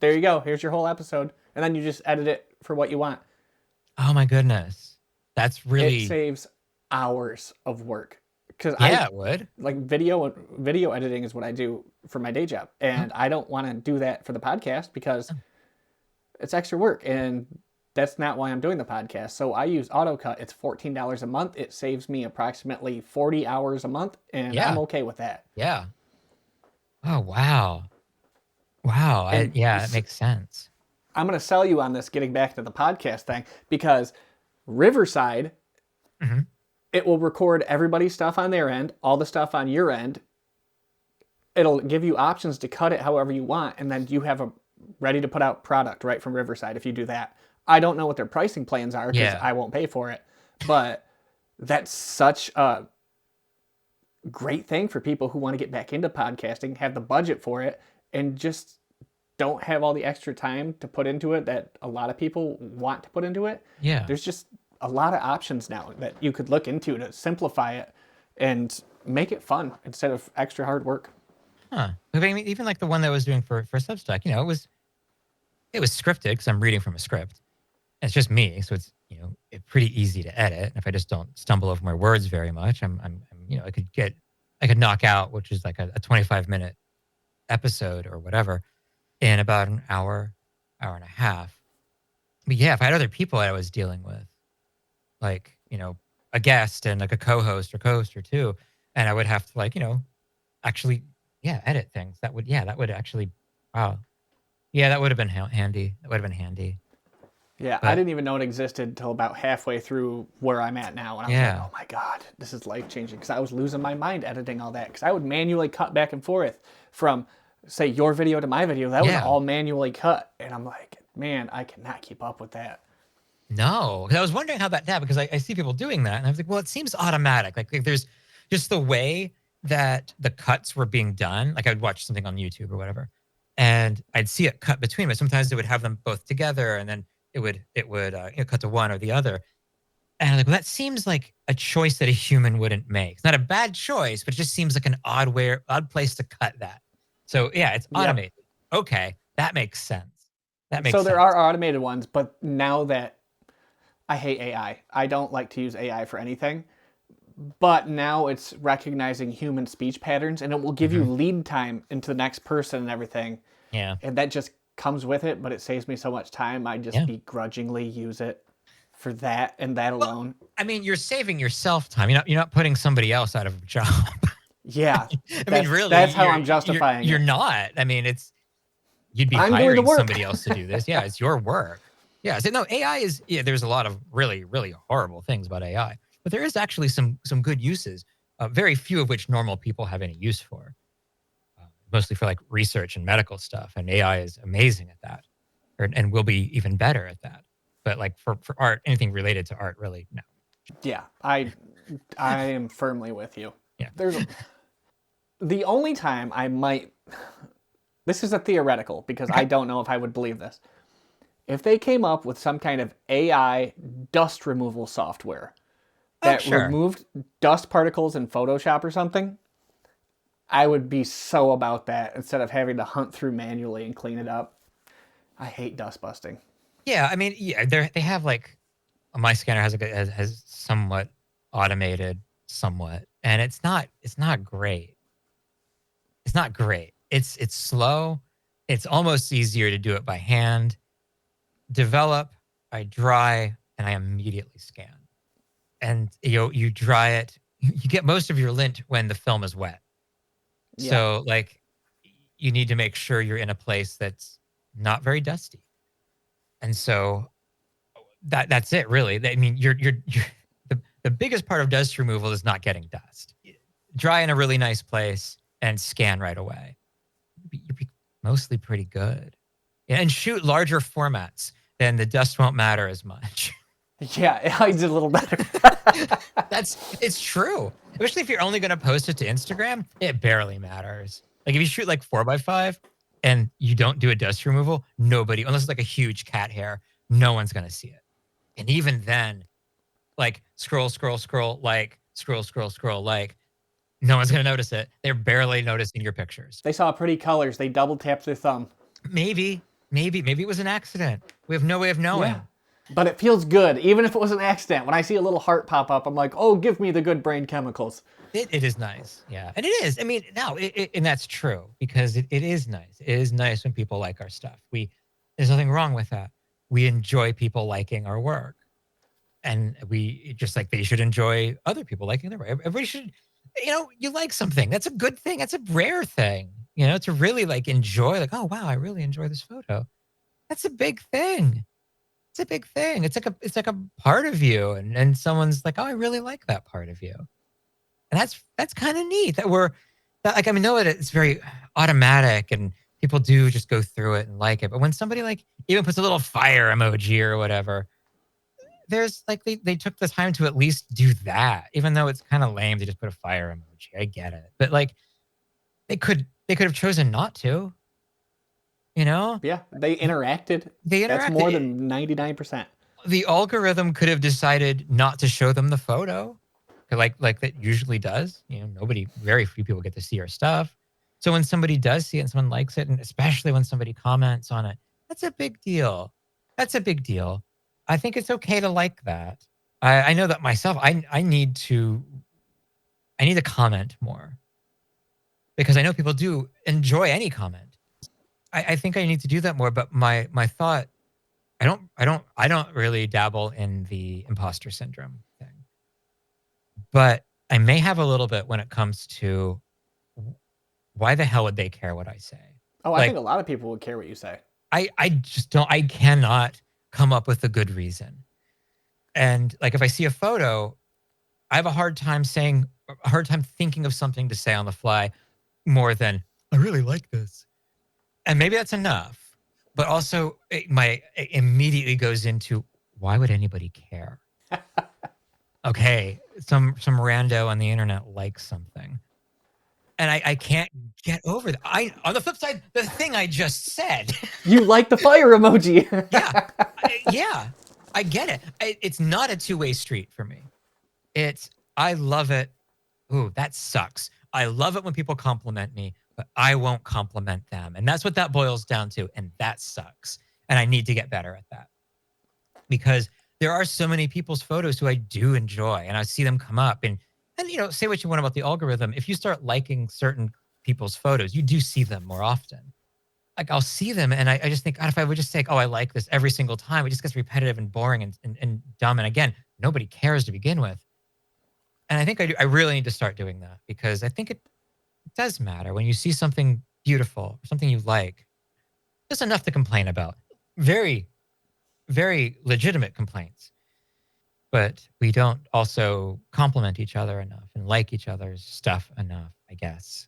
There you go. Here's your whole episode. And then you just edit it for what you want. Oh my goodness. That's really... It saves hours of work. It would. Like video editing is what I do for my day job. And I don't want to do that for the podcast because it's extra work. And that's not why I'm doing the podcast. So I use AutoCut. It's $14 a month. It saves me approximately 40 hours a month. And I'm okay with that. Yeah. Oh, wow. Wow. It makes sense. I'm going to sell you on this, getting back to the podcast thing, because Riverside, it will record everybody's stuff on their end, all the stuff on your end. It'll give you options to cut it however you want, and then you have a ready to put out product right from Riverside if you do that. I don't know what their pricing plans are because I won't pay for it, but that's such a great thing for people who want to get back into podcasting, have the budget for it, and just don't have all the extra time to put into it that a lot of people want to put into it. Yeah. There's just a lot of options now that you could look into to simplify it and make it fun instead of extra hard work. Huh. I mean, even like the one that I was doing for Substack, it was scripted because I'm reading from a script. It's just me, so it's pretty easy to edit. And if I just don't stumble over my words very much, I could knock out, which is like a 25-minute episode or whatever, in about an hour and a half. But yeah, if I had other people that I was dealing with, like a guest and like a co-host or two, and I would have to actually edit things. That would actually, wow. Yeah, that would have been handy. That would have been handy. Yeah, I But didn't even know it existed until about halfway through where I'm at now. And I was like, yeah, oh my God, this is life changing. Because I was losing my mind editing all that. Because I would manually cut back and forth from, say, your video to my video. That was yeah. all manually cut. And I'm like, man, I cannot keep up with that. No, 'cause I was wondering how that happened because I see people doing that, and I was like, well, it seems automatic. Like there's just the way that the cuts were being done. Like I'd watch something on YouTube or whatever, and I'd see it cut between, but sometimes it would have them both together, and then it would cut to one or the other. And I'm like, well, that seems like a choice that a human wouldn't make. It's not a bad choice, but it just seems like an odd place to cut that. So yeah, it's Yep. automated. Okay, that makes sense. That makes So there sense. are automated ones, but now that I hate AI, I don't like to use AI for anything. But now it's recognizing human speech patterns and it will give you Mhm. lead time into the next person and everything. Yeah. And that just comes with it, but it saves me so much time. I just Yeah. begrudgingly use it for that and that Well, alone. I mean, you're saving yourself time. You're not putting somebody else out of a job. Yeah, I mean, really, that's how you're I'm you're justifying you're it. not. I mean, you'd be I'm doing the hiring work. somebody else to do this. Yeah, it's your work. Yeah. So no, AI is. Yeah, there's a lot of really, really horrible things about AI, but there is actually some good uses. Very few of which normal people have any use for. Mostly for like research and medical stuff, and AI is amazing at that, and will be even better at that. But like for art, anything related to art, really, no. Yeah, I am firmly with you. Yeah. There's the only time I might, this is a theoretical because Okay. I don't know if I would believe this. If they came up with some kind of AI dust removal software Oh, that sure. removed dust particles in Photoshop or something, I would be so about that instead of having to hunt through manually and clean it up. I hate dust busting. Yeah, I mean, yeah, they have like my scanner has somewhat automated somewhat, and it's not great. It's not great. It's slow. It's almost easier to do it by hand. Develop, I dry, and I immediately scan. And you dry it. You get most of your lint when the film is wet. Yeah, So like you need to make sure you're in a place that's not very dusty. And so that's it really. I mean, you're the biggest part of dust removal is not getting dust. Dry in a really nice place and scan right away. You'd be mostly pretty good. Yeah, and shoot larger formats, then the dust won't matter as much. yeah, I did a little better. It's true. Especially if you're only going to post it to Instagram, it barely matters. Like if you shoot like 4x5 and you don't do a dust removal, nobody, unless it's like a huge cat hair, no one's going to see it. And even then, like scroll, scroll, scroll, like scroll, scroll, scroll, like no one's going to notice it. They're barely noticing your pictures. They saw pretty colors. They double tapped their thumb. Maybe it was an accident. We have no way of Yeah. knowing. But it feels good, even if it was an accident. When I see a little heart pop up, I'm like, oh, give me the good brain chemicals. It is nice. Yeah. And it is. I mean, no, and that's true because it is nice. It is nice when people like our stuff. There's nothing wrong with that. We enjoy people liking our work. And we just like they should enjoy other people liking their work. Everybody should, you like something. That's a good thing. That's a rare thing, to really like enjoy, like, oh, wow, I really enjoy this photo. That's a big thing. It's a big thing. It's like a part of you. And someone's like, oh, I really like that part of you. And that's kind of neat that like, I mean, no, it's very automatic and people do just go through it and like it. But when somebody like even puts a little fire emoji or whatever, there's like they took the time to at least do that, even though it's kind of lame to just put a fire emoji. I get it. But like they could have chosen not to, you know? Yeah, they interacted. They That's more interacted. than 99%. The algorithm could have decided not to show them the photo, like that usually does. Very few people get to see our stuff. So when somebody does see it and someone likes it, and especially when somebody comments on it, that's a big deal. That's a big deal. I think it's okay to like that. I know that myself. I need to comment more because I know people do enjoy any comment. I think I need to do that more. But my thought, I don't really dabble in the imposter syndrome thing, but I may have a little bit when it comes to why the hell would they care what I say? Oh, I think Like a lot of people would care what you say. I just don't. I cannot. come up with a good reason. And like if I see a photo, I have a hard time thinking of something to say on the fly more than I really like this. And maybe that's enough. But also it immediately goes into why would anybody care? Okay, some rando on the internet likes something. And I can't get over that. On the flip side, the thing I just said. You like the fire emoji. Yeah, I get it. It's not a two-way street for me. I love it. Ooh, that sucks. I love it when people compliment me, but I won't compliment them. And that's what that boils down to. And that sucks. And I need to get better at that because there are so many people's photos who I do enjoy and I see them come up and say what you want about the algorithm. If you start liking certain people's photos, you do see them more often. Like I'll see them and I just think, God, if I would just say, oh, I like this every single time, it just gets repetitive and boring and dumb. And again, nobody cares to begin with. And I think I really need to start doing that because I think it does matter when you see something beautiful, something you like. There's enough to complain about. Very, very legitimate complaints. But we don't also compliment each other enough and like each other's stuff enough, I guess.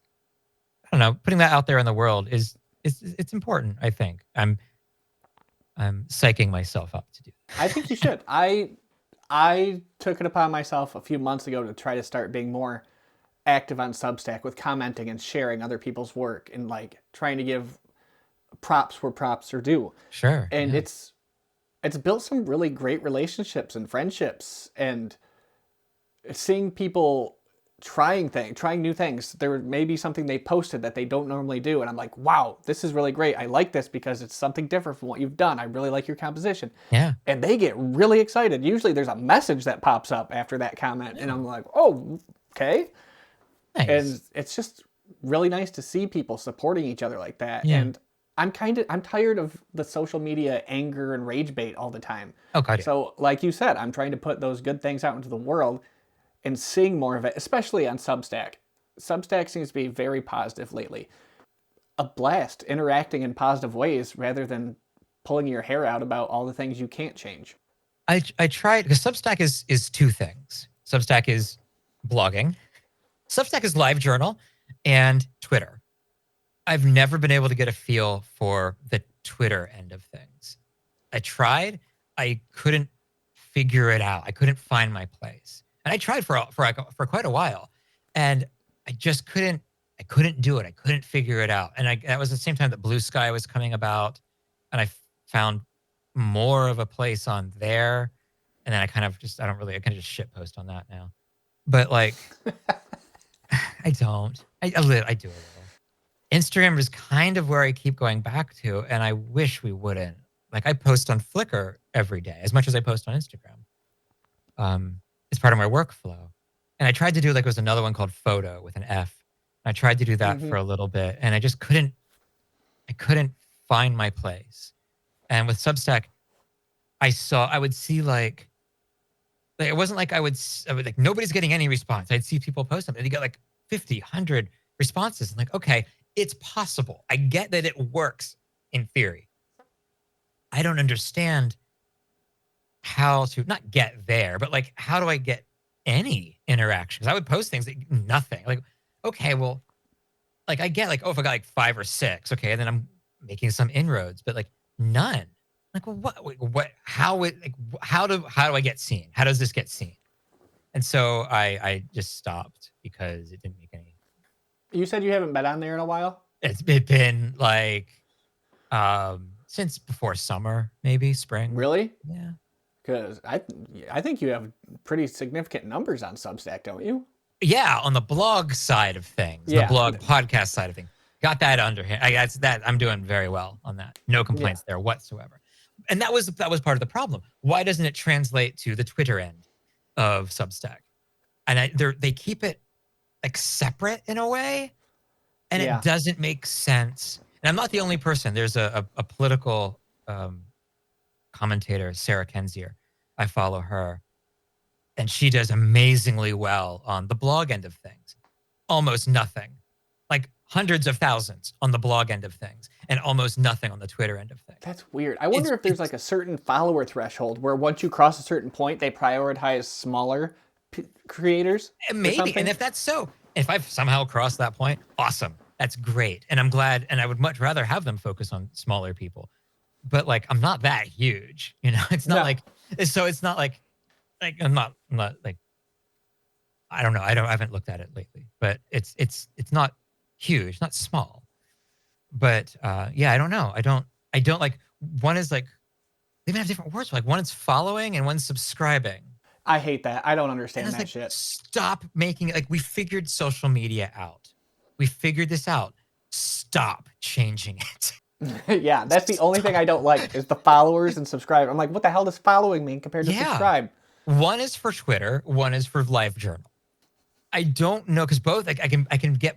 I don't know. Putting that out there in the world it's important, I think. I'm psyching myself up to do that. I think you should. I took it upon myself a few months ago to try to start being more active on Substack with commenting and sharing other people's work and like trying to give props where props are due. Sure. And yeah. it's built some really great relationships and friendships and seeing people trying new things. There may be something they posted that they don't normally do and I'm like, wow, this is really great. I like this because it's something different from what you've done. I really like your composition. Yeah. And they get really excited. Usually there's a message that pops up after that comment and I'm like, oh, okay. Nice. And it's just really nice to see people supporting each other like that. Yeah. And I'm tired of the social media anger and rage bait all the time. Oh, God. Yeah. So like you said, I'm trying to put those good things out into the world and seeing more of it, especially on Substack. Substack seems to be very positive lately. A blast interacting in positive ways rather than pulling your hair out about all the things you can't change. I tried because Substack is two things. Substack is blogging. Substack is LiveJournal and Twitter. I've never been able to get a feel for the Twitter end of things. I tried. I couldn't figure it out. I couldn't find my place. And I tried for quite a while. And I just couldn't do it. I couldn't figure it out. And that was the same time that Blue Sky was coming about. And I found more of a place on there. And then I kind of just shitpost on that now. But like, I don't. I do a little. Instagram is kind of where I keep going back to, and I wish we wouldn't. Like I post on Flickr every day, as much as I post on Instagram. It's part of my workflow. And I tried to do it was another one called Photo with an F. I tried to do that for a little bit, and I just couldn't find my place. And with Substack, I would see like it wasn't like I would like nobody's getting any response. I'd see people post them and you get like 50, 100 responses. I'm like, okay, it's possible. I get that it works in theory. I don't understand how to not get there, but like, how do I get any interactions? I would post things like nothing. Like, okay, well, like I get like, oh, if I got like 5 or 6, okay, and then I'm making some inroads, but like none. Like, well, how do I get seen? How does this get seen? And so I just stopped because it didn't make any. You said you haven't been on there in a while? It's been like since before summer, maybe spring. Really? Yeah. Because I think you have pretty significant numbers on Substack, don't you? Yeah, on the blog side of things, the blog podcast side of things, got that under him. I'm doing very well on that. No complaints there whatsoever. And that was part of the problem. Why doesn't it translate to the Twitter end of Substack? And they keep it like separate in a way, and it doesn't make sense. And I'm not the only person. There's a political commentator, Sarah Kenzier. I follow her, and she does amazingly well on the blog end of things. Almost nothing, like hundreds of thousands on the blog end of things and almost nothing on the Twitter end of things. That's weird. I wonder if there's like a certain follower threshold where once you cross a certain point, they prioritize smaller creators. Maybe. And if that's so, if I've somehow crossed that point, awesome. That's great. And I'm glad. And I would much rather have them focus on smaller people. But like, I'm not that huge, it's not like, so it's not like I'm not like, I don't know. I haven't looked at it lately, but it's not huge, not small. But yeah, I don't know. I don't like, one is like, they even have different words. Like one is following and one's subscribing. I hate that. I don't understand that like, shit. Stop making it. Like, we figured social media out. We figured this out. Stop changing it. Yeah, that's the only thing I don't like is the followers and subscribe. I'm like, what the hell does following mean compared to subscribe? One is for Twitter. One is for LiveJournal. I don't know, because both, like, I can get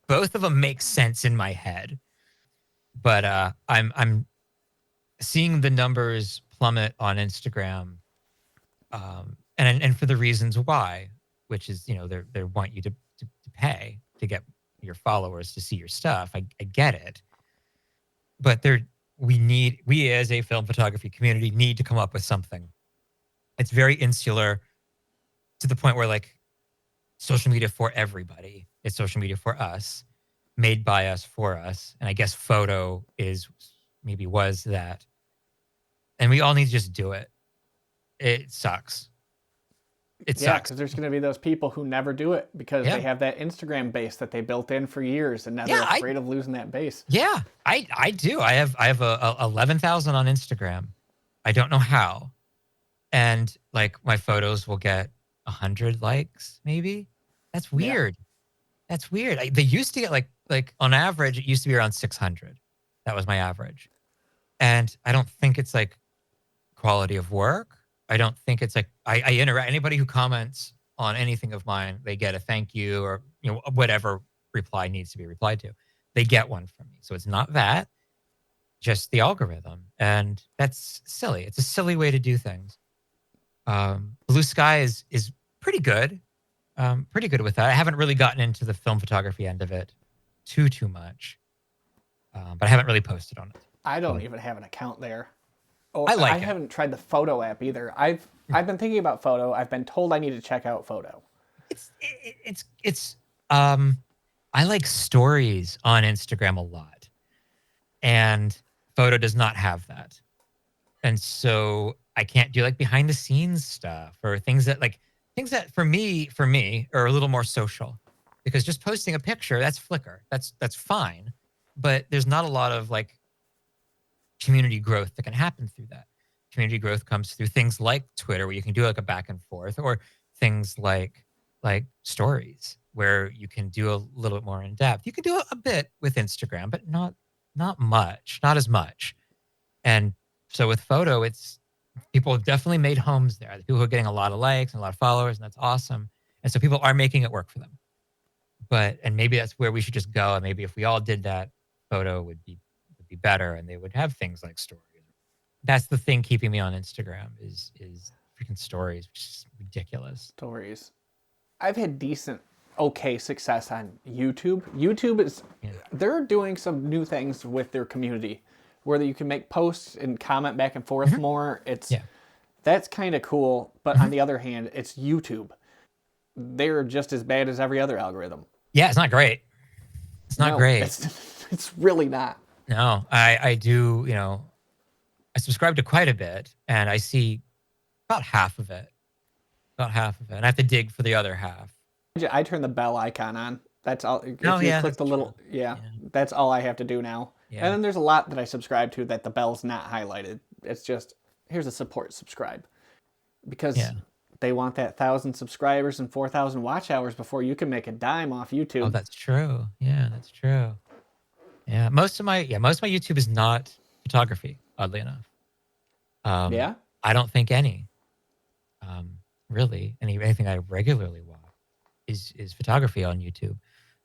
both of them make sense in my head. But I'm seeing the numbers plummet on Instagram, and for the reasons why, which is, they want you to pay to get your followers to see your stuff. I get it, but we as a film photography community need to come up with something. It's very insular to the point where, like, social media for everybody. It's social media for us, made by us for us. And I guess photo was that. And we all need to just do it. It sucks. It sucks. Because there's going to be those people who never do it because they have that Instagram base that they built in for years, and now they're afraid of losing that base. Yeah, I do. I have 11,000 on Instagram. I don't know how. And like, my photos will get 100 likes, maybe. That's weird. Yeah. That's weird. They used to get like on average, it used to be around 600. That was my average. And I don't think it's like quality of work. I don't think it's like I interact. Anybody who comments on anything of mine, they get a thank you or whatever reply needs to be replied to. They get one from me. So it's not that, just the algorithm. And that's silly. It's a silly way to do things. Blue Sky is pretty good. Pretty good with that. I haven't really gotten into the film photography end of it too much. But I haven't really posted on it. I don't even have an account there. Oh, I haven't tried the photo app either. I've been thinking about photo. I've been told I need to check out photo. I like stories on Instagram a lot, and photo does not have that. And so I can't do like behind the scenes stuff or things that for me are a little more social, because just posting a picture, that's Flickr. That's fine. But there's not a lot of like community growth that can happen through that. Community growth comes through things like Twitter, where you can do like a back and forth, or things like stories, where you can do a little bit more in depth. You can do a bit with Instagram, but not much, not as much. And so with photo, people have definitely made homes there. The people who are getting a lot of likes and a lot of followers, and that's awesome. And so people are making it work for them. And maybe that's where we should just go. And maybe if we all did that, photo would be better, and they would have things like stories. That's the thing keeping me on Instagram is freaking stories, which is ridiculous. Stories. I've had decent, okay success on YouTube. YouTube they're doing some new things with their community, where you can make posts and comment back and forth more. That's kind of cool. But on the other hand, it's YouTube. They're just as bad as every other algorithm. Yeah, it's not great. It's not great. It's really not. No, I do, I subscribe to quite a bit, and I see about half of it. And I have to dig for the other half. I turn the bell icon on. That's all. If you click the little, that's all I have to do now. Yeah. And then there's a lot that I subscribe to that the bell's not highlighted. It's just, here's a support subscribe. Because they want that 1,000 subscribers and 4,000 watch hours before you can make a dime off YouTube. Oh, that's true. Yeah, that's true. Yeah, most of my YouTube is not photography, oddly enough. I don't think any. Really, anything I regularly watch is photography on YouTube.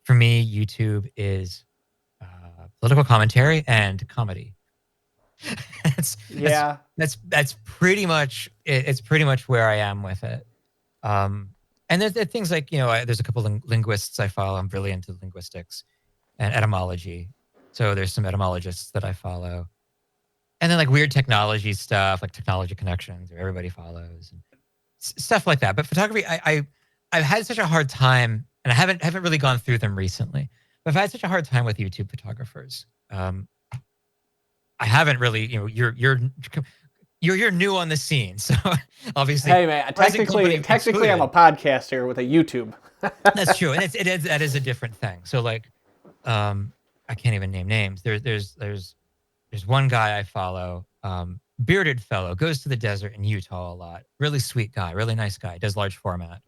For me, YouTube is political commentary and comedy. That's pretty much it. It's pretty much where I am with it. And there's things like, there's a couple of linguists I follow. I'm really into linguistics. and etymology. So there's some etymologists that I follow. And then like weird technology stuff, like Technology Connections, or everybody follows, and stuff like that. But photography, I've had such a hard time, and I haven't really gone through them recently. But I've had such a hard time with YouTube photographers. I haven't really, you're new on the scene, so obviously, Hey man, technically I'm a podcaster with a YouTube. That's true, and that is a different thing. So like, I can't even name names. There's one guy I follow, bearded fellow, goes to the desert in Utah a lot. Really sweet guy, really nice guy. Does large format.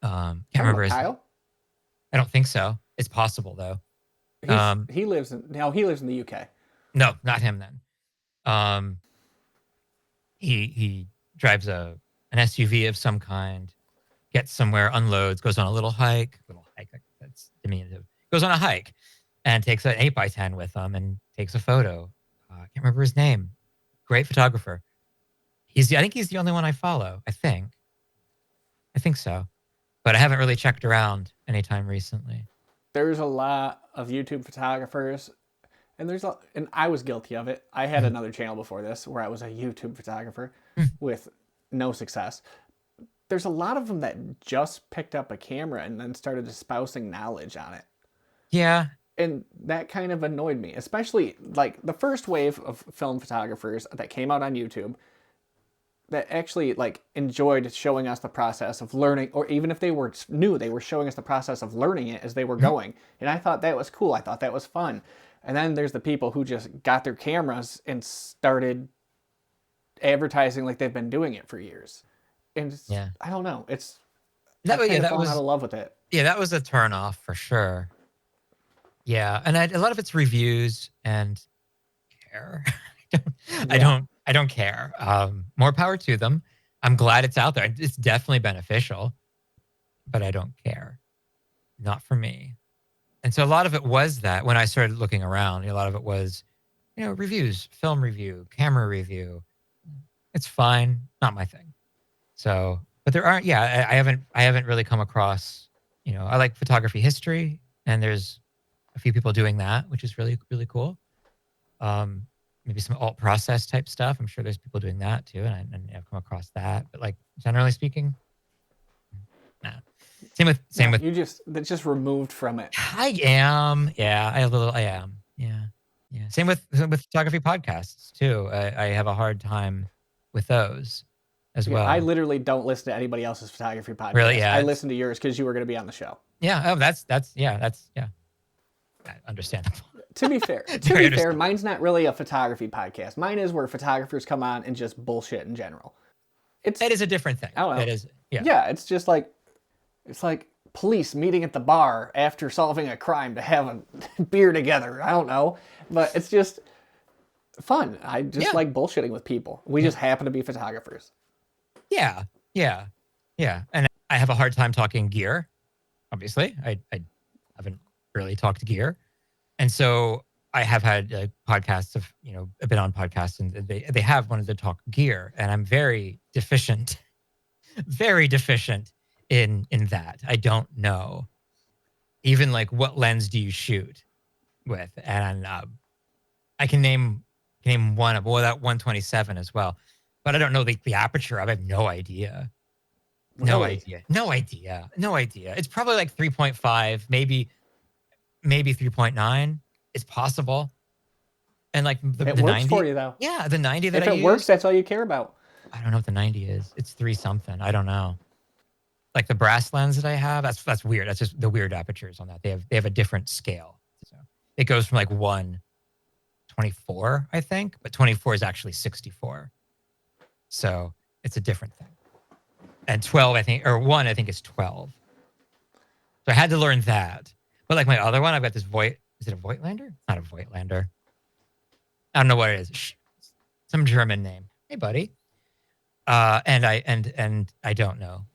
Can't remember his name. Kyle? I don't think so. It's possible though. He lives in the UK. No, not him then. He drives an SUV of some kind, gets somewhere, unloads, goes on a little hike. That's diminutive. Goes on a hike and takes an 8x10 with him and takes a photo. I can't remember his name. Great photographer. I think he's the only one I follow. I think so, but I haven't really checked around anytime recently. There's a lot of YouTube photographers, and I was guilty of it. I had another channel before this where I was a YouTube photographer with no success. There's a lot of them that just picked up a camera and then started espousing knowledge on it. Yeah. And that kind of annoyed me, especially like the first wave of film photographers that came out on YouTube that actually like enjoyed showing us the process of learning, or even if they were new, they were showing us the process of learning it as they were going. And I thought that was cool. I thought that was fun. And then there's the people who just got their cameras and started advertising like they've been doing it for years. And yeah, I don't know. I've that fallen was out of love with it. Yeah, that was a turn off for sure. Yeah, and a lot of it's reviews and care. I don't care. More power to them. I'm glad it's out there. It's definitely beneficial, but I don't care. Not for me. And so a lot of it was that when I started looking around, a lot of it was, reviews, film review, camera review. It's fine, not my thing. So, but there aren't. Yeah, I haven't really come across. I like photography history, and there's a few people doing that, which is really, really cool. Maybe some alt process type stuff. I'm sure there's people doing that too, and I've come across that. But like generally speaking, nah. Same with that's just removed from it. I am. Yeah, I am. Yeah. Yeah. Same with photography podcasts too. I have a hard time with those as well. I literally don't listen to anybody else's photography podcast. Really? Yeah. I listened to yours because you were going to be on the show. Yeah. Oh, that's understandable. To be fair, mine's not really a photography podcast. Mine is where photographers come on and just bullshit in general. That is a different thing. I don't know. That is, yeah. Yeah, it's just like, it's like police meeting at the bar after solving a crime to have a beer together. I don't know, but it's just fun. I just like bullshitting with people. We just happen to be photographers. Yeah. And I have a hard time talking gear. Obviously, I haven't really talked gear. And so I have had podcasts of, I've been on podcasts and they have wanted to talk gear, and I'm very deficient in that. I don't know even like what lens do you shoot with, and I can name one of that 127 as well, but I don't know the aperture of it. I have no idea. No idea. It's probably like 3.5, maybe 3.9. It's possible. And like the works 90 for you though. Yeah, the 90 that if it works, that's all you care about. I don't know what the 90 is. It's 3 something. I don't know. Like the brass lens that I have, that's weird. That's just the weird apertures on that. They have a different scale. So it goes from like 1/24, I think, but 24 is actually 64. So it's a different thing. And 12, I think, or 1, I think is 12. So I had to learn that. But like my other one, I've got this is it a Voigtlander? Not a Voigtlander. I don't know what it is. Some German name. Hey, buddy. And I don't know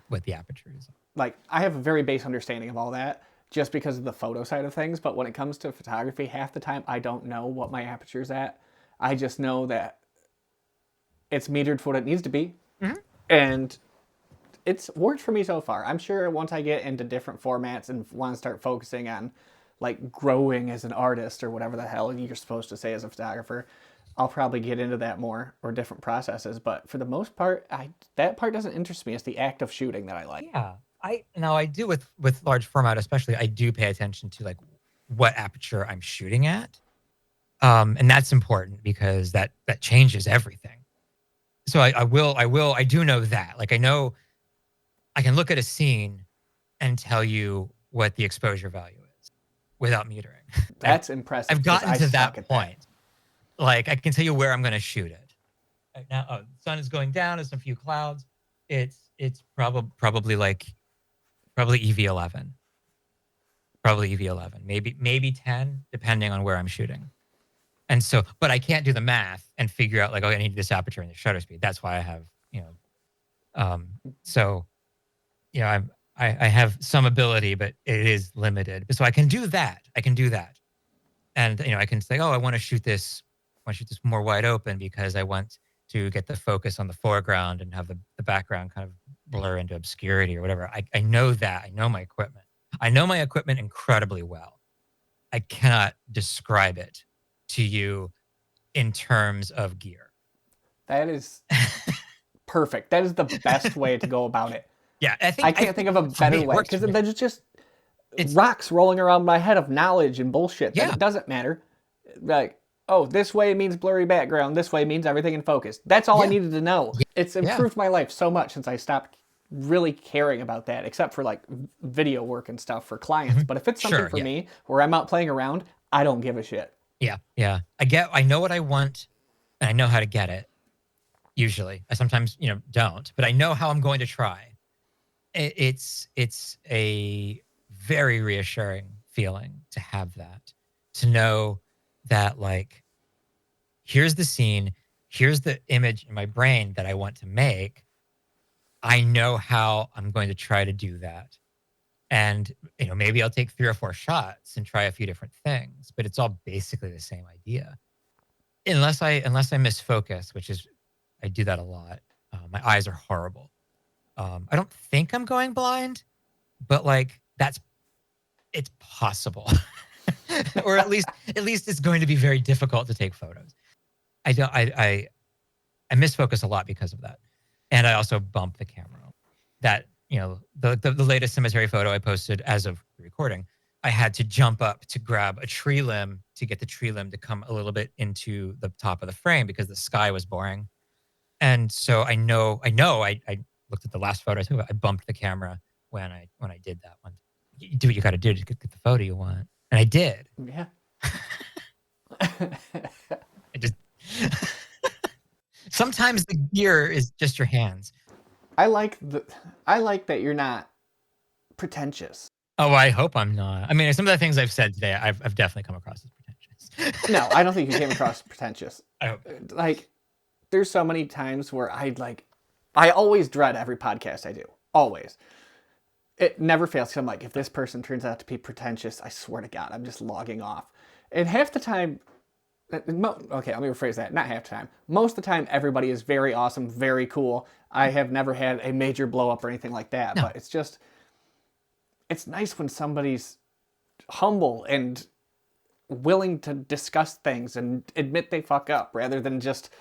what the aperture is. Like, I have a very base understanding of all that just because of the photo side of things. But when it comes to photography, half the time I don't know what my aperture's at. I just know that it's metered for what it needs to be. Mm-hmm. And it's worked for me so far. I'm sure once I get into different formats and want to start focusing on like growing as an artist or whatever the hell you're supposed to say as a photographer, I'll probably get into that more or different processes. But for the most part, that part doesn't interest me. It's the act of shooting that I like. Yeah. I do with large format, especially, I do pay attention to like what aperture I'm shooting at. And that's important because that changes everything. So I do know that. Like I know I can look at a scene and tell you what the exposure value is without metering. That's impressive. I've 'Cause gotten I to suck that at point. Like I can tell you where I'm going to shoot it. Right now, the sun is going down. There's a few clouds. It's probably EV11, probably EV11, maybe 10, depending on where I'm shooting. And so, but I can't do the math and figure out like, oh, I need this aperture and the shutter speed. That's why I have, so, I have some ability, but it is limited. So I can do that. And, I can say, oh, I want to shoot this more wide open because I want to get the focus on the foreground and have the background kind of blur into obscurity or whatever. I know that. I know my equipment. I know my equipment incredibly well. I cannot describe it to you in terms of gear. That is perfect. That is the best way to go about it. Yeah, I can't think of a better way because then it's just rocks rolling around my head of knowledge and bullshit that it doesn't matter. Like, oh, this way means blurry background. This way means everything in focus. That's all I needed to know. It's improved my life so much since I stopped really caring about that, except for like video work and stuff for clients. But if it's something for me where I'm out playing around, I don't give a shit. Yeah. I know what I want and I know how to get it. Usually. I sometimes, don't, but I know how I'm going to try. It's a very reassuring feeling to have that, to know that like, here's the scene, here's the image in my brain that I want to make. I know how I'm going to try to do that. And, maybe I'll take 3 or 4 shots and try a few different things, but it's all basically the same idea. Unless I miss focus, which is, I do that a lot. My eyes are horrible. I don't think I'm going blind, but like it's possible. Or at least it's going to be very difficult to take photos. I miss focus a lot because of that. And I also bump the camera. That, the latest cemetery photo I posted as of recording, I had to jump up to grab a tree limb to get the tree limb to come a little bit into the top of the frame because the sky was boring. And so I know I looked at the last photo too. I bumped the camera when I did that one. You do what you got to do to get the photo you want. And I did. Yeah. I just sometimes the gear is just your hands. I like that you're not pretentious. Oh, I hope I'm not. I mean, some of the things I've said today, I've definitely come across as pretentious. No, I don't think you came across pretentious. I hope. Like, there's so many times where I always dread every podcast I do. Always. It never fails because I'm like, if this person turns out to be pretentious, I swear to God, I'm just logging off. And half the time, okay, let me rephrase that. Not half the time. Most of the time, everybody is very awesome, very cool. I have never had a major blow up or anything like that. No. But it's nice when somebody's humble and willing to discuss things and admit they fuck up rather than just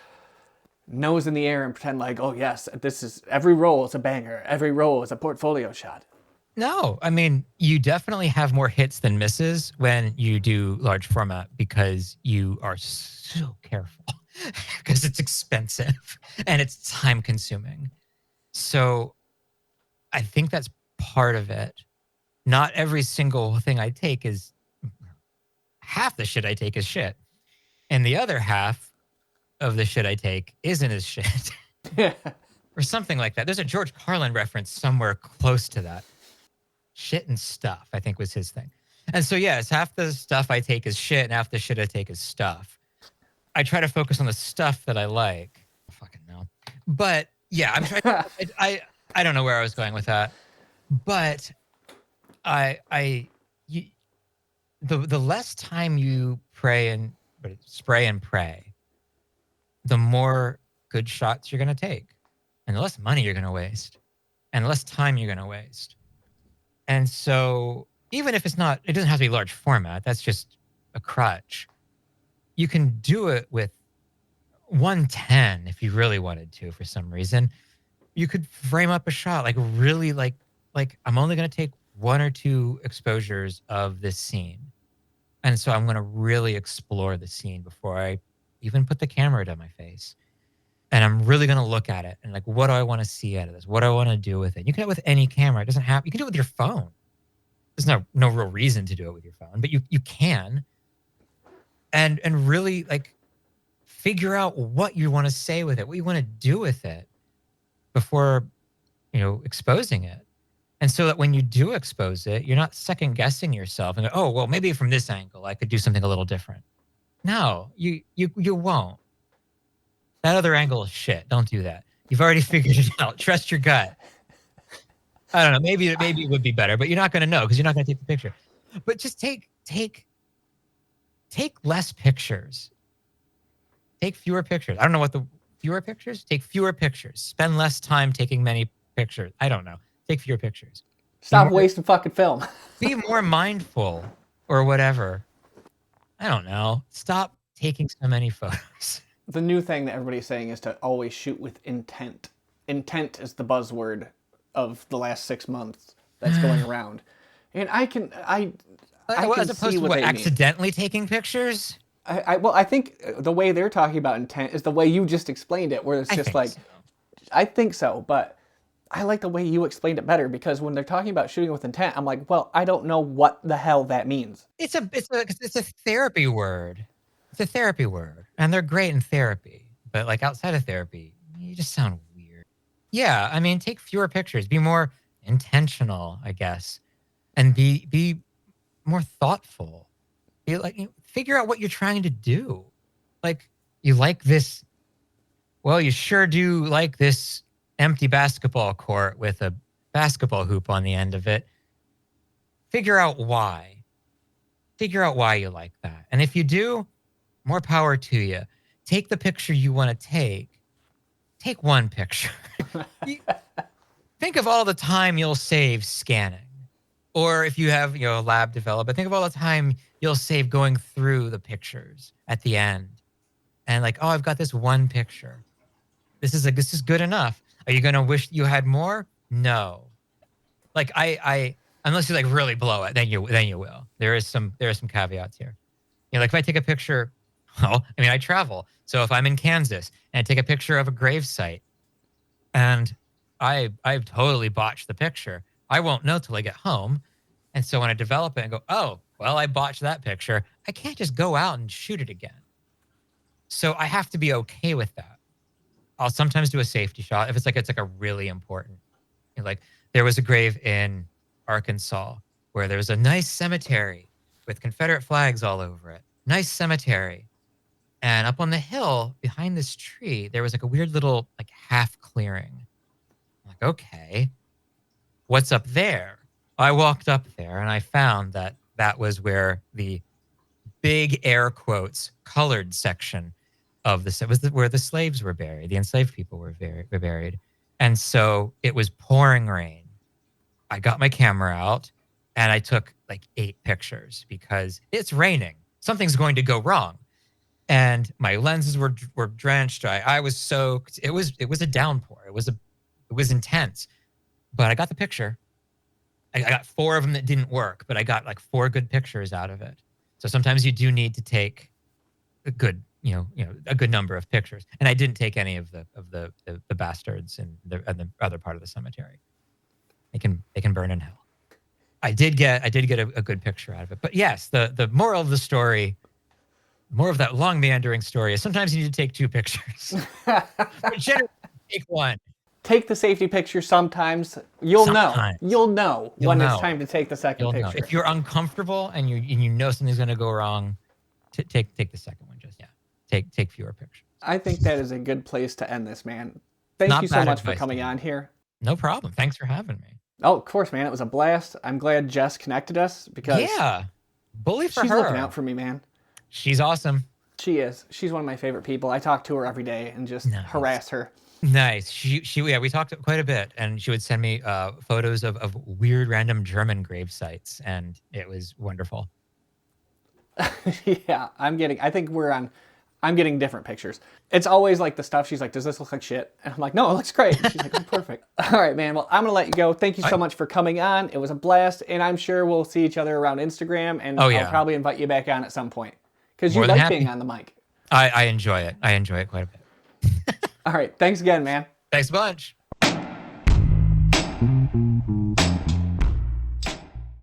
nose in the air and pretend like, oh yes, this is every roll is a banger. Every roll is a portfolio shot. No, I mean, you definitely have more hits than misses when you do large format because you are so careful because it's expensive and it's time consuming. So I think that's part of it. Not every single thing I take is, half the shit I take is shit. And the other half of the shit I take isn't as shit. Or something like that. There's a George Carlin reference somewhere close to that. Shit and stuff, I think was his thing. And so, yes, half the stuff I take is shit and half the shit I take is stuff. I try to focus on the stuff that I like. I fucking know. But yeah, I'm trying I don't know where I was going with that. But the less time you spray and pray, the more good shots you're going to take. And the less money you're going to waste. And the less time you're going to waste. And so even if it doesn't have to be large format. That's just a crutch. You can do it with 110 if you really wanted to for some reason. You could frame up a shot like really like I'm only going to take 1 or 2 exposures of this scene. And so I'm going to really explore the scene before I even put the camera to my face. And I'm really going to look at it and like, what do I want to see out of this? What do I want to do with it? You can do it with any camera. It doesn't have, you can do it with your phone. There's no real reason to do it with your phone, but you can. And really like figure out what you want to say with it, what you want to do with it before, exposing it. And so that when you do expose it, you're not second guessing yourself and go, oh, well, maybe from this angle, I could do something a little different. No, you won't. That other angle is shit. Don't do that. You've already figured it out. Trust your gut. I don't know. Maybe it would be better, but you're not going to know because you're not going to take the picture. But just take less pictures. Take fewer pictures. I don't know what the fewer pictures. Take fewer pictures. Spend less time taking many pictures. I don't know. Take fewer pictures. Stop wasting fucking film. Be more mindful or whatever. I don't know. Stop taking so many photos. The new thing that everybody's saying is to always shoot with intent. Intent is the buzzword of the last 6 months that's going around. And I can as opposed to accidentally taking pictures? I think the way they're talking about intent is the way you just explained it, where it's just like, so. I think so, but I like the way you explained it better, because when they're talking about shooting with intent, I'm like, well, I don't know what the hell that means. It's a therapy word. It's a therapy word, and they're great in therapy, but like outside of therapy, you just sound weird. Yeah, I mean, take fewer pictures, be more intentional, I guess, and be more thoughtful. Figure out what you're trying to do. Like, you like this. Well, you sure do like this empty basketball court with a basketball hoop on the end of it. Figure out why. Figure out why you like that. And if you do, more power to you. Take the picture you want to take. Take one picture. Think of all the time you'll save scanning. Or if you have, a lab developed, think of all the time you'll save going through the pictures at the end. And like, oh, I've got this one picture. This is good enough. Are you going to wish you had more? No. Like I unless you like really blow it, then you will. There are some caveats here. Like if I take a picture, well, I mean, I travel. So if I'm in Kansas and I take a picture of a gravesite and I've totally botched the picture, I won't know till I get home. And so when I develop it and go, oh, well, I botched that picture, I can't just go out and shoot it again. So I have to be okay with that. I'll sometimes do a safety shot if it's like a really important, like there was a grave in Arkansas where there was a nice cemetery with Confederate flags all over it. Nice cemetery. And up on the hill behind this tree, there was like a weird little like half clearing. I'm like, okay, what's up there? I walked up there and I found that was where the big air quotes colored section of where the slaves were buried. The enslaved people were buried. And so it was pouring rain. I got my camera out and I took like 8 pictures because it's raining. Something's going to go wrong. And my lenses were drenched. I was soaked. It was a downpour. It was intense. But I got the picture. I got 4 of them that didn't work, but I got like 4 good pictures out of it. So sometimes you do need to take a good, a good number of pictures. And I didn't take any of the bastards in the other part of the cemetery. They can burn in hell. I did get a good picture out of it. But yes, the moral of the story, more of that long meandering story, is sometimes you need to take 2 pictures. But generally, take 1. Take the safety picture sometimes. You'll know when it's time to take the second picture. If you're uncomfortable and you know something's going to go wrong, take the second one. Just take fewer pictures. I think that is a good place to end this, man. Thank you so much for coming on here. No problem. Thanks for having me. Oh, of course, man. It was a blast. I'm glad Jess connected us because bully for her. She's looking out for me, man. She's awesome. She is. She's one of my favorite people. I talk to her every day and just harass her. Nice. Yeah, we talked quite a bit, and she would send me photos of weird random German grave sites, and it was wonderful. Yeah, I'm getting different pictures. It's always like the stuff she's like, does this look like shit? And I'm like, no, it looks great. And she's like, oh, perfect. All right, man. Well, I'm going to let you go. Thank you so much for coming on. It was a blast. And I'm sure we'll see each other around Instagram. And Oh, I'll yeah. probably invite you back on at some point because you More than like being happy. on the mic. I enjoy it. I enjoy it quite a bit. All right. Thanks again, man. Thanks a bunch.